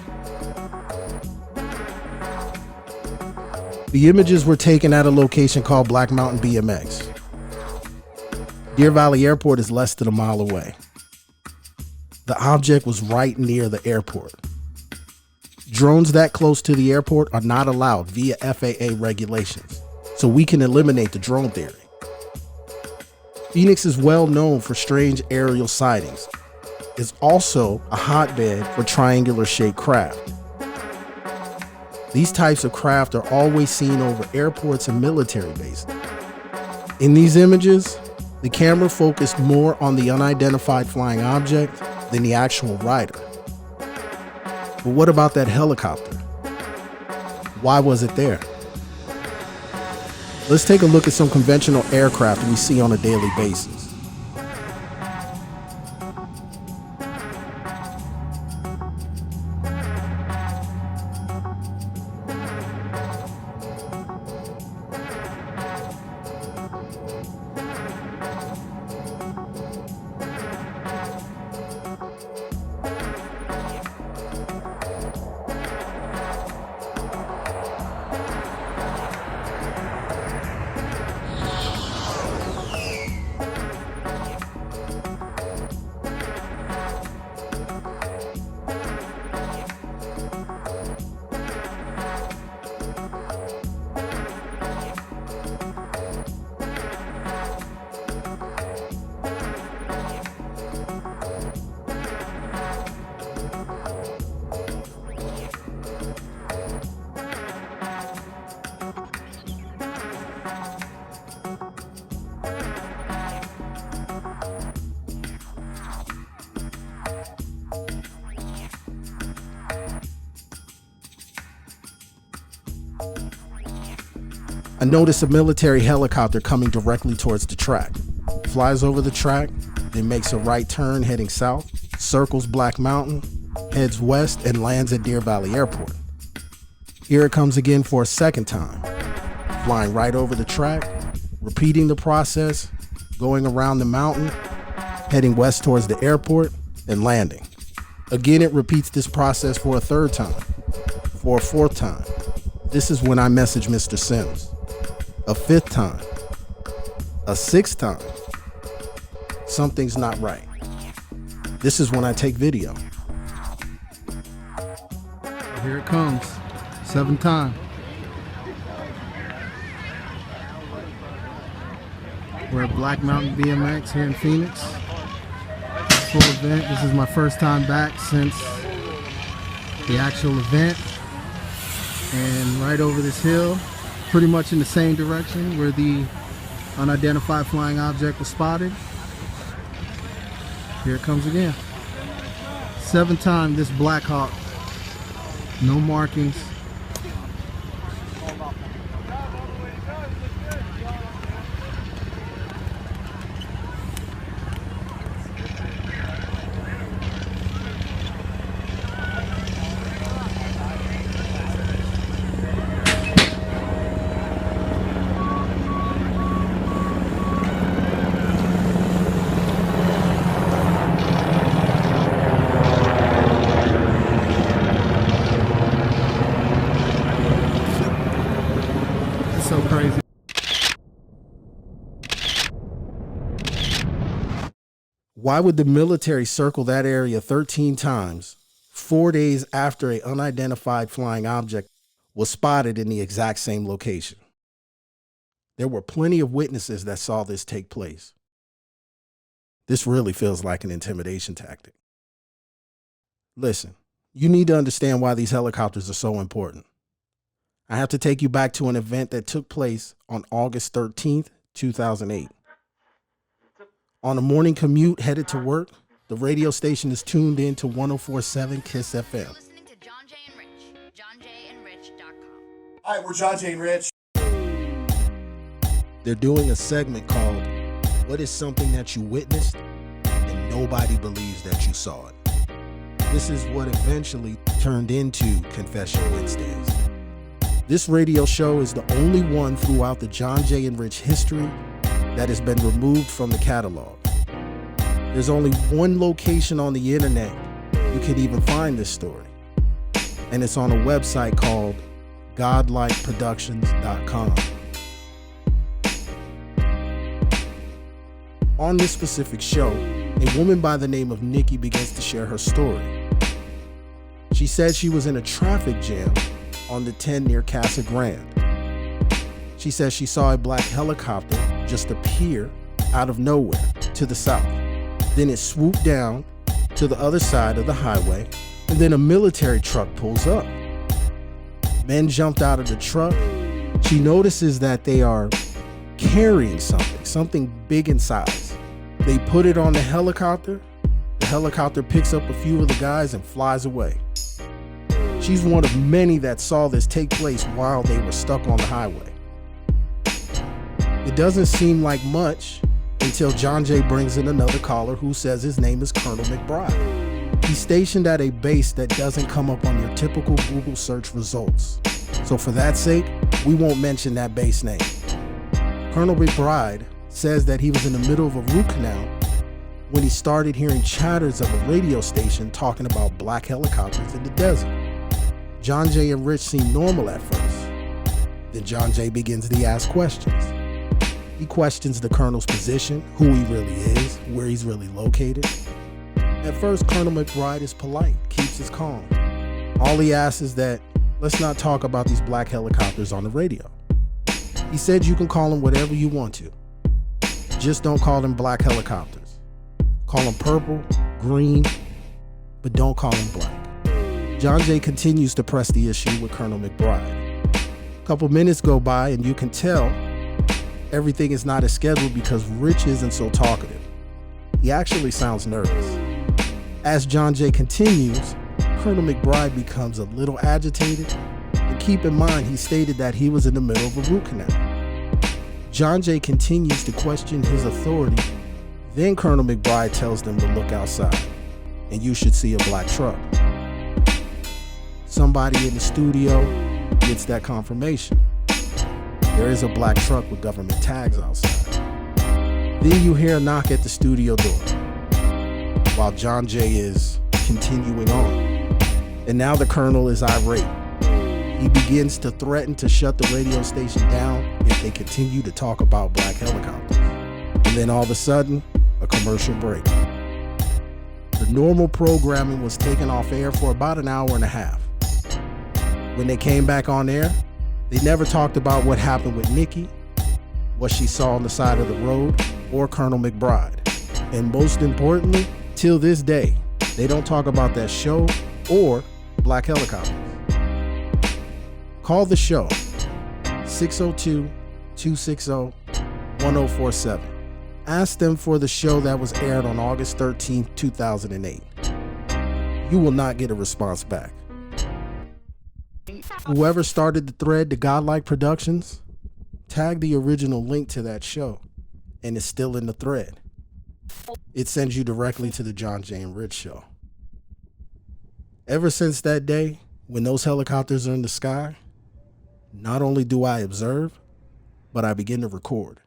The images were taken at a location called Black Mountain BMX. Deer Valley Airport is less than a mile away. The object was right near the airport. Drones that close to the airport are not allowed via FAA regulations, so we can eliminate the drone theory. Phoenix is well known for strange aerial sightings. It's also a hotbed for triangular-shaped craft. These types of craft are always seen over airports and military bases. In these images, the camera focused more on the unidentified flying object than the actual rider. But what about that helicopter? Why was it there? Let's take a look at some conventional aircraft we see on a daily basis. I notice a military helicopter coming directly towards the track. Flies over the track, then makes a right turn heading south, circles Black Mountain, heads west, and lands at Deer Valley Airport. Here it comes again for a second time, flying right over the track, repeating the process, going around the mountain, heading west towards the airport, and landing. Again, it repeats this process for a third time, for a fourth time. This is when I message Mr. Sims. A fifth time, a sixth time. Something's not right. This is when I take video. Here it comes, seventh time. We're at Black Mountain BMX here in Phoenix. Full event. This is my first time back since the actual event. And right over this hill, pretty much in the same direction where the unidentified flying object was spotted. Here it comes again. Seventh time this Black Hawk. No markings. So crazy. Why would the military circle that area 13 times, 4 days after an unidentified flying object was spotted in the exact same location? There were plenty of witnesses that saw this take place. This really feels like an intimidation tactic. Listen, you need to understand why these helicopters are so important. I have to take you back to an event that took place on August 13th, 2008. On a morning commute headed to work, the radio station is tuned in to 104.7 KISS FM. Listening to John Jay and Rich, johnjayandrich.com. Hi, we're John Jay and Rich. They're doing a segment called What is Something That You Witnessed and Nobody Believes That You Saw It. This is what eventually turned into Confession Wednesdays. This radio show is the only one throughout the John Jay and Rich history that has been removed from the catalog. There's only one location on the internet you can even find this story, and it's on a website called godlikeproductions.com. On this specific show, a woman by the name of Nikki begins to share her story. She said she was in a traffic jam on the 10 near Casa Grande. She says she saw a black helicopter just appear out of nowhere to the south. Then it swooped down to the other side of the highway, and then a military truck pulls up. Men jumped out of the truck. She notices that they are carrying something big in size. They put it on the helicopter. The helicopter picks up a few of the guys and flies away. She's one of many that saw this take place while they were stuck on the highway. It doesn't seem like much until John Jay brings in another caller who says his name is Colonel McBride. He's stationed at a base that doesn't come up on your typical Google search results. So for that sake, we won't mention that base name. Colonel McBride says that he was in the middle of a root canal when he started hearing chatters of a radio station talking about black helicopters in the desert. John Jay and Rich seem normal at first. Then John Jay begins to ask questions. He questions the colonel's position, who he really is, where he's really located. At first, Colonel McBride is polite, keeps his calm. All he asks is that, let's not talk about these black helicopters on the radio. He said you can call them whatever you want to. Just don't call them black helicopters. Call them purple, green, but don't call them black. John Jay continues to press the issue with Colonel McBride. A couple minutes go by and you can tell everything is not as scheduled because Rich isn't so talkative. He actually sounds nervous. As John Jay continues, Colonel McBride becomes a little agitated, and keep in mind he stated that he was in the middle of a root canal. John Jay continues to question his authority. Then Colonel McBride tells them to look outside, and you should see a black truck. Somebody in the studio gets that confirmation. There is a black truck with government tags outside. Then you hear a knock at the studio door while John Jay is continuing on. And now the colonel is irate. He begins to threaten to shut the radio station down if they continue to talk about black helicopters. And then all of a sudden, a commercial break. The normal programming was taken off air for about an hour and a half. When they came back on air, they never talked about what happened with Nikki, what she saw on the side of the road, or Colonel McBride. And most importantly, till this day, they don't talk about that show or black helicopters. Call the show, 602-260-1047. Ask them for the show that was aired on August 13, 2008. You will not get a response back. Whoever started the thread to Godlike Productions, tag the original link to that show, and it's still in the thread. It sends you directly to the John Jay and Rich show. Ever since that day, when those helicopters are in the sky, not only do I observe, but I begin to record.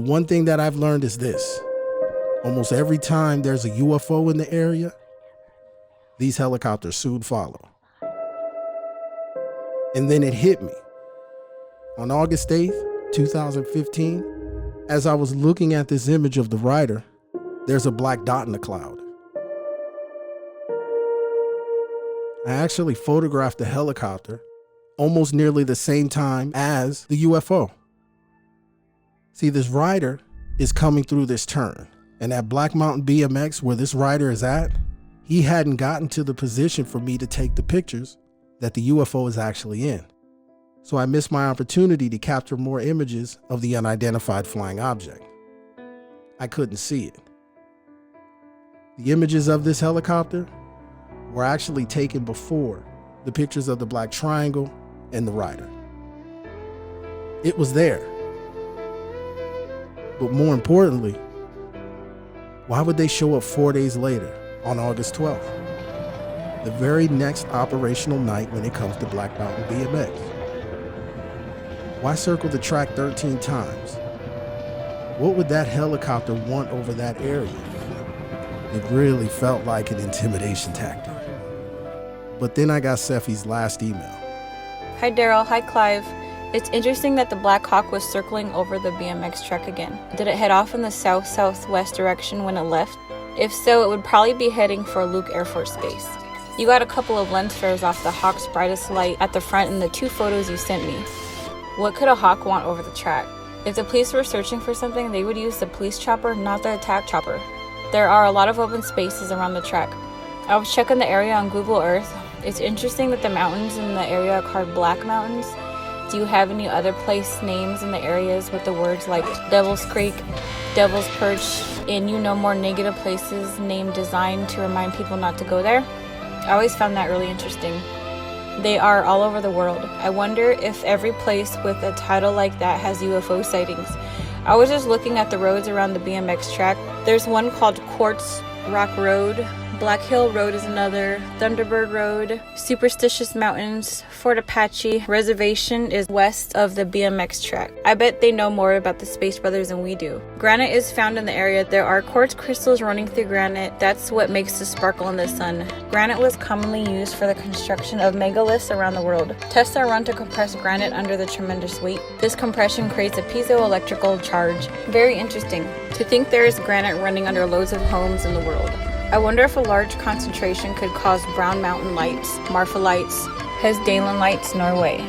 The one thing that I've learned is this. Almost every time there's a UFO in the area, these helicopters soon follow. And then it hit me. On August 8th, 2015, as I was looking at this image of the rider, there's a black dot in the cloud. I actually photographed the helicopter almost nearly the same time as the UFO. See, this rider is coming through this turn, and at Black Mountain BMX, where this rider is at, he hadn't gotten to the position for me to take the pictures that the UFO is actually in. So I missed my opportunity to capture more images of the unidentified flying object. I couldn't see it. The images of this helicopter were actually taken before the pictures of the black triangle and the rider. It was there. But more importantly, why would they show up 4 days later on August 12th? The very next operational night when it comes to Black Mountain BMX. Why circle the track 13 times? What would that helicopter want over that area? It really felt like an intimidation tactic. But then I got Seffi's last email. Hi Daryl, hi Clive. It's interesting that the Black Hawk was circling over the BMX track again. Did it head off in the south-southwest direction when it left? If so, it would probably be heading for Luke Air Force Base. You got a couple of lens flares off the Hawk's brightest light at the front in the 2 photos you sent me. What could a Hawk want over the track? If the police were searching for something, they would use the police chopper, not the attack chopper. There are a lot of open spaces around the track. I was checking the area on Google Earth. It's interesting that the mountains in the area are called Black Mountains. Do you have any other place names in the areas with the words like Devil's Creek, Devil's Perch, and more negative places named designed to remind people not to go there? I always found that really interesting. They are all over the world. I wonder if every place with a title like that has UFO sightings. I was just looking at the roads around the BMX track. There's one called Quartz Rock Road, Black Hill Road is another, Thunderbird Road, Superstitious Mountains, Fort Apache Reservation is west of the BMX track. I bet they know more about the Space Brothers than we do. Granite is found in the area. There are quartz crystals running through granite. That's what makes the sparkle in the sun. Granite was commonly used for the construction of megaliths around the world. Tests are run to compress granite under the tremendous weight. This compression creates a piezoelectrical charge. Very interesting. To think there is granite running under loads of homes in the world. I wonder if a large concentration could cause Brown Mountain lights, Marfa lights, Hesdalen lights, Norway.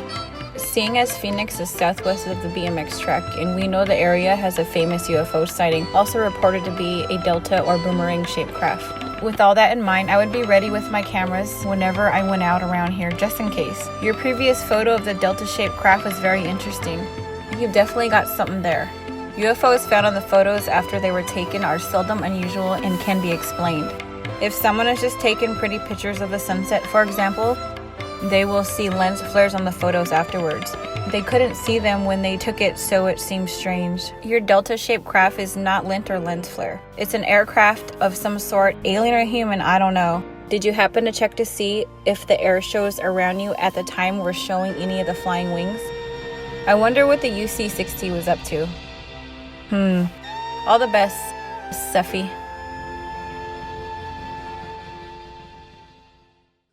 Seeing as Phoenix is southwest of the BMX track, and we know the area has a famous UFO sighting, also reported to be a delta or boomerang-shaped craft. With all that in mind, I would be ready with my cameras whenever I went out around here, just in case. Your previous photo of the delta-shaped craft was very interesting. You've definitely got something there. UFOs found on the photos after they were taken are seldom unusual and can be explained. If someone has just taken pretty pictures of the sunset, for example, they will see lens flares on the photos afterwards. They couldn't see them when they took it, so it seems strange. Your delta-shaped craft is not lint or lens flare. It's an aircraft of some sort, alien or human, I don't know. Did you happen to check to see if the air shows around you at the time were showing any of the flying wings? I wonder what the UC-60 was up to. All the best, Seffi.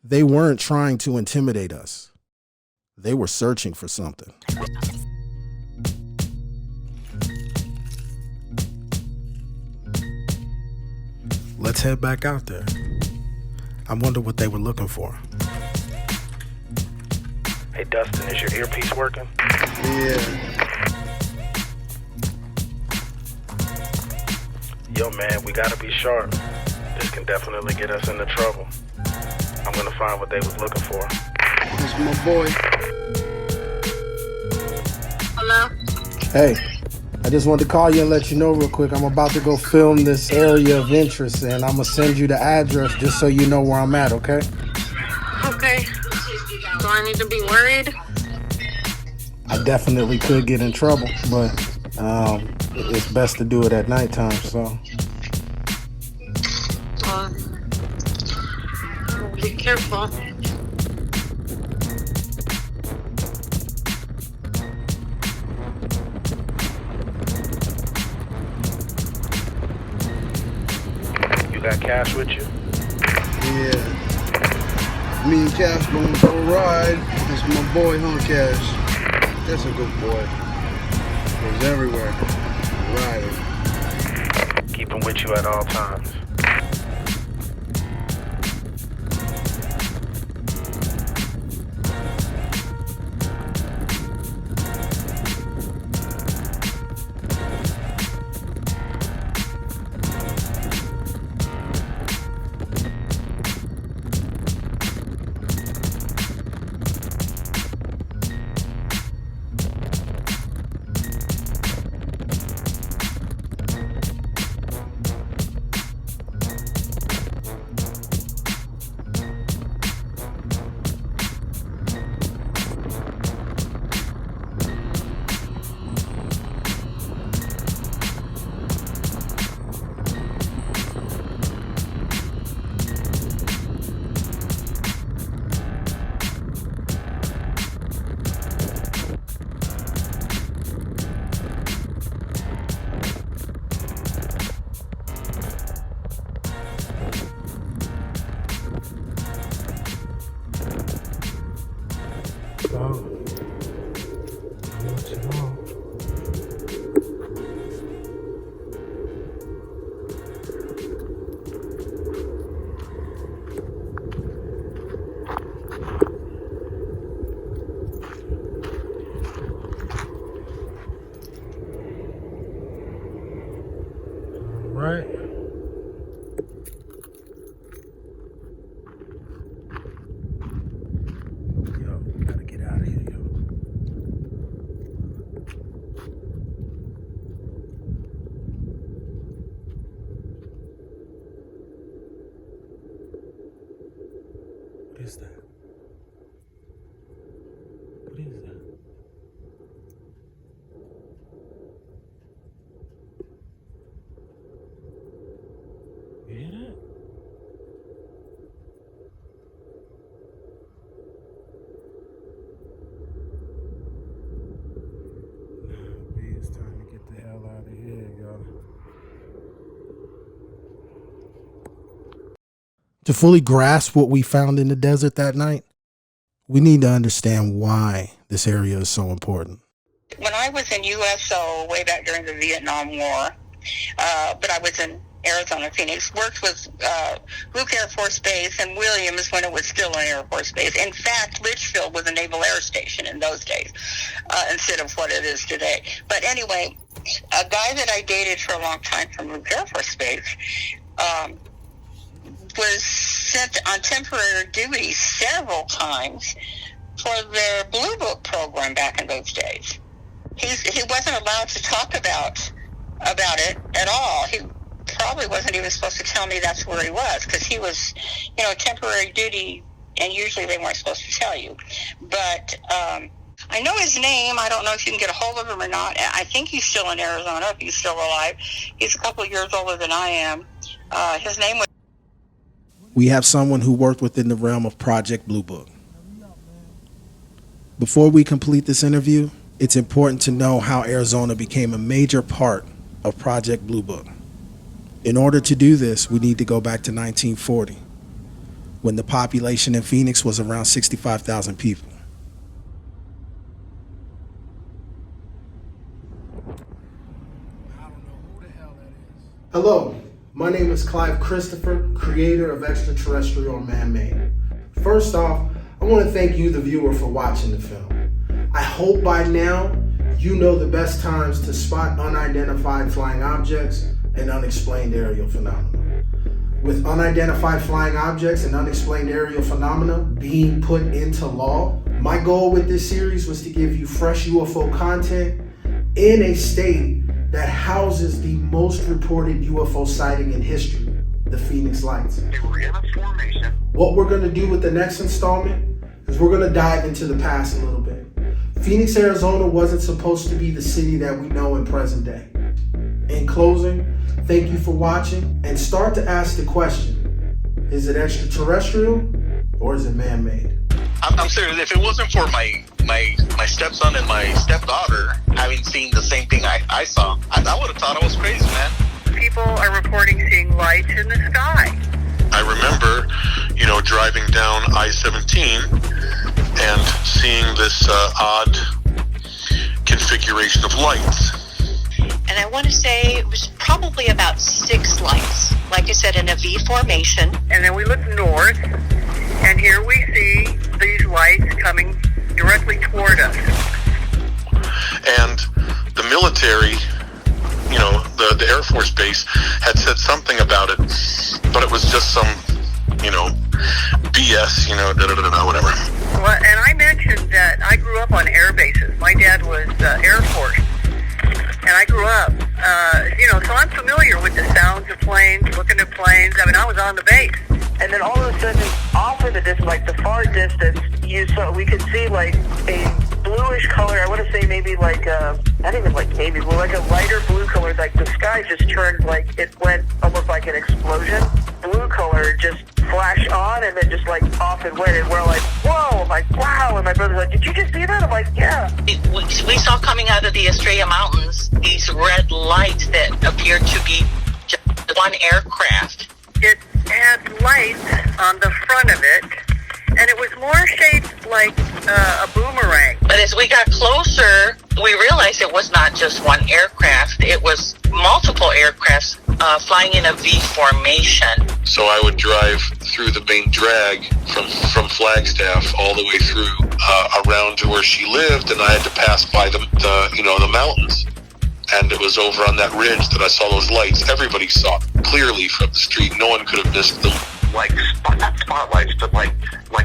They weren't trying to intimidate us. They were searching for something. Let's head back out there. I wonder what they were looking for. Hey Dustin, is your earpiece working? Yeah. Yo man, we gotta be sharp. This can definitely get us into trouble. I'm gonna find what they was looking for. This is my boy. Hello? Hey, I just wanted to call you and let you know real quick. I'm about to go film this area of interest, and I'm gonna send you the address just so you know where I'm at, okay? Okay. Do I need to be worried? I definitely could get in trouble, but it's best to do it at nighttime, so. Be careful. Cash with you? Yeah. Me and Cash going for a ride. That's my boy, huh, Cash? That's a good boy. He's everywhere. Riding. Keep him with you at all times. Right. Yo, gotta get out of here, yo. What is that? What is that? You hear that? Nah, B, it's time to get the hell out of here, y'all. To fully grasp what we found in the desert that night, we need to understand why this area is so important. When I was in USO way back during the Vietnam War, but I was in Arizona, Phoenix, worked with Luke Air Force Base and Williams when it was still an Air Force Base. In fact, Litchfield was a Naval Air Station in those days instead of what it is today. But anyway, a guy that I dated for a long time from Luke Air Force Base was sent on temporary duty several times for their Blue Book program back in those days. He wasn't allowed to talk about it at all. He probably wasn't even supposed to tell me that's where he was, because he was, temporary duty, and usually they weren't supposed to tell you. But I know his name. I don't know if you can get a hold of him or not. I think he's still in Arizona, if he's still alive. He's a couple of years older than I am. His name was... We have someone who worked within the realm of Project Blue Book. Before we complete this interview, it's important to know how Arizona became a major part of Project Blue Book. In order to do this, we need to go back to 1940, when the population in Phoenix was around 65,000 people. Hello, my name is Clive Christopher, creator of Extraterrestrial Man-Made. First off, I want to thank you, the viewer, for watching the film. I hope by now you know the best times to spot unidentified flying objects and unexplained aerial phenomena. With unidentified flying objects and unexplained aerial phenomena being put into law, my goal with this series was to give you fresh UFO content in a state that houses the most reported UFO sighting in history, the Phoenix Lights. What we're going to do with the next installment is we're going to dive into the past a little bit. Phoenix, Arizona wasn't supposed to be the city that we know in present day. In closing, thank you for watching, and start to ask the question, is it extraterrestrial or is it man-made? I'm serious. If it wasn't for my stepson and my stepdaughter having seen the same thing I saw, I would have thought I was crazy, man. People are reporting seeing lights in the sky. remember, driving down I-17 and seeing this odd configuration of lights. And I want to say it was probably about 6 lights, like I said, in a V formation. And then we look north, and here we see these lights coming directly toward us. And the military, the Air Force Base had said something about it, but it was just some, BS, whatever. Well, and I mentioned that I grew up on air bases. My dad was Air Force, and I grew up, so I'm familiar with the sounds of planes, looking at planes. I mean, I was on the base. And then all of a sudden, off in the distance, like the far distance, we could see like a bluish color. I want to say maybe like not even like navy blue, like a lighter blue color. Like the sky just turned, like it went almost like an explosion. Blue color just flashed on and then just like off it went. And we're like, whoa! I'm like, wow! And my brother's like, did you just see that? I'm like, yeah. We saw coming out of the Estrella Mountains these red lights that appeared to be just one aircraft. It had lights on the front of it, and it was more shaped like a boomerang. But as we got closer, we realized it was not just one aircraft. It was multiple aircrafts flying in a V formation. So I would drive through the main drag from Flagstaff all the way through around to where she lived, and I had to pass by the mountains. And it was over on that ridge that I saw those lights. Everybody saw clearly from the street. No one could have missed them. Like not spotlights, but like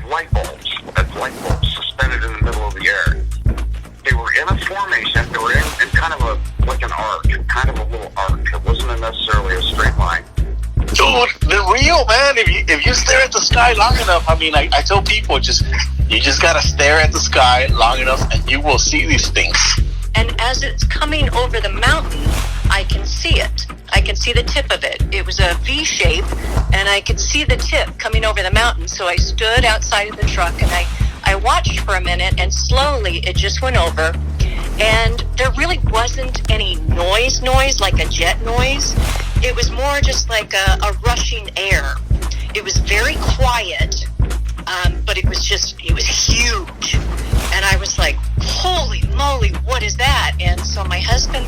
light bulbs. That's light bulbs suspended in the middle of the air. They were in a formation. They were in kind of like an arc, kind of a little arc. It wasn't necessarily a straight line. Dude, they're real, man. If you stare at the sky long enough, I tell people you just gotta stare at the sky long enough, and you will see these things. And as it's coming over the mountain, I can see it. I can see the tip of it. It was a V shape, and I could see the tip coming over the mountain. So I stood outside of the truck, and I watched for a minute, and slowly it just went over. And there really wasn't any noise like a jet noise. It was more just like a rushing air. It was very quiet, but it was huge. And I was like, holy moly, what is that? And so my husband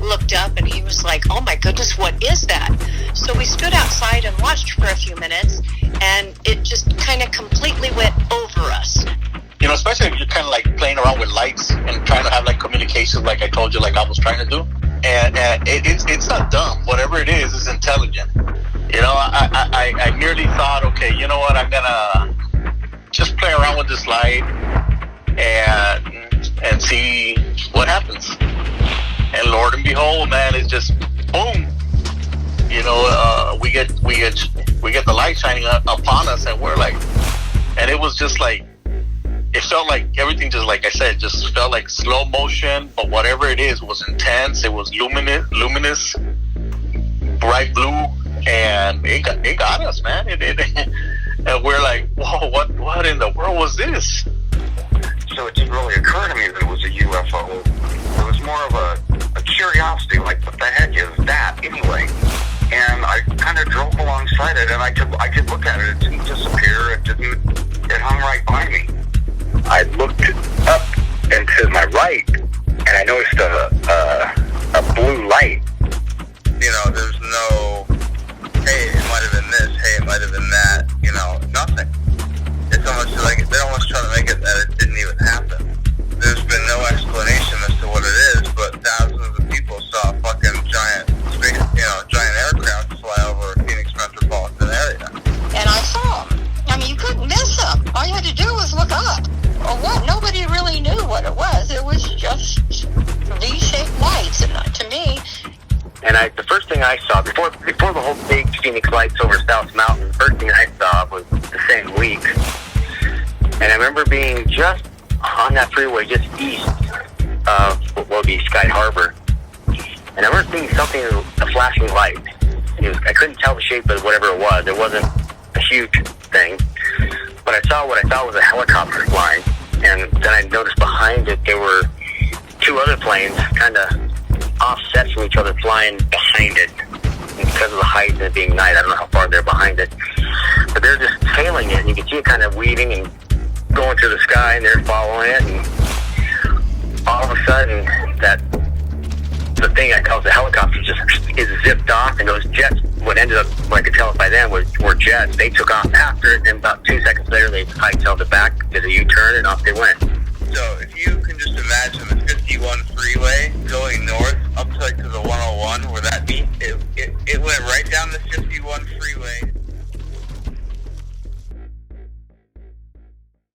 looked up and he was like, oh my goodness, what is that? So we stood outside and watched for a few minutes, and it just kind of completely went over us. Especially if you're kind of like playing around with lights and trying to have like communications, like I told you, like I was trying to do. And it's not dumb. Whatever it is intelligent. I merely thought, okay, you know what? I'm gonna just play around with this light and see what happens. And Lord and behold, man, it's just boom. We get the light shining upon us, and we're like, and it was just like, it felt like everything, just like I said, just felt like slow motion. But whatever it is was intense. It was luminous, bright blue, and it got us, man. And we're like, whoa, what in the world was this? So it didn't really occur to me that it was a UFO. It was more of a curiosity, like, what the heck is that anyway? And I kind of drove alongside it, and I could look at it. It didn't disappear. It hung right by me. I looked up and to my right, and I noticed a blue light. There's no, hey, it might have been this, hey, it might have been that, nothing. It's almost like they're almost trying to make it that it didn't even happen. There's been no explanation as to what it is, but thousands of people saw fucking giant aircraft fly over Phoenix metropolitan area. And I saw them. You couldn't miss them. All you had to do was look up. Or what? Nobody really knew what it was. It was just V-shaped lights, and to me. And the first thing I saw, before the whole big Phoenix lights over South Mountain, the first thing I saw was the same week. And I remember being just on that freeway, just east of what will be Sky Harbor. And I remember seeing something, a flashing light. I couldn't tell the shape of whatever it was. It wasn't a huge thing. But I saw what I thought was a helicopter flying. And then I noticed behind it there were two other planes kind of offset from each other flying behind it. because of the height and it being night, I don't know how far they're behind it. But they're just tailing it, and you can see it kind of weaving and going through the sky, and they're following it, and all of a sudden, the thing that calls the helicopter just is zipped off, and those jets, what ended up, what I could tell by them, were jets. They took off after it, and about 2 seconds later, they hightailed it back, did a U-turn, and off they went. So if you can just imagine the 51 freeway going north up to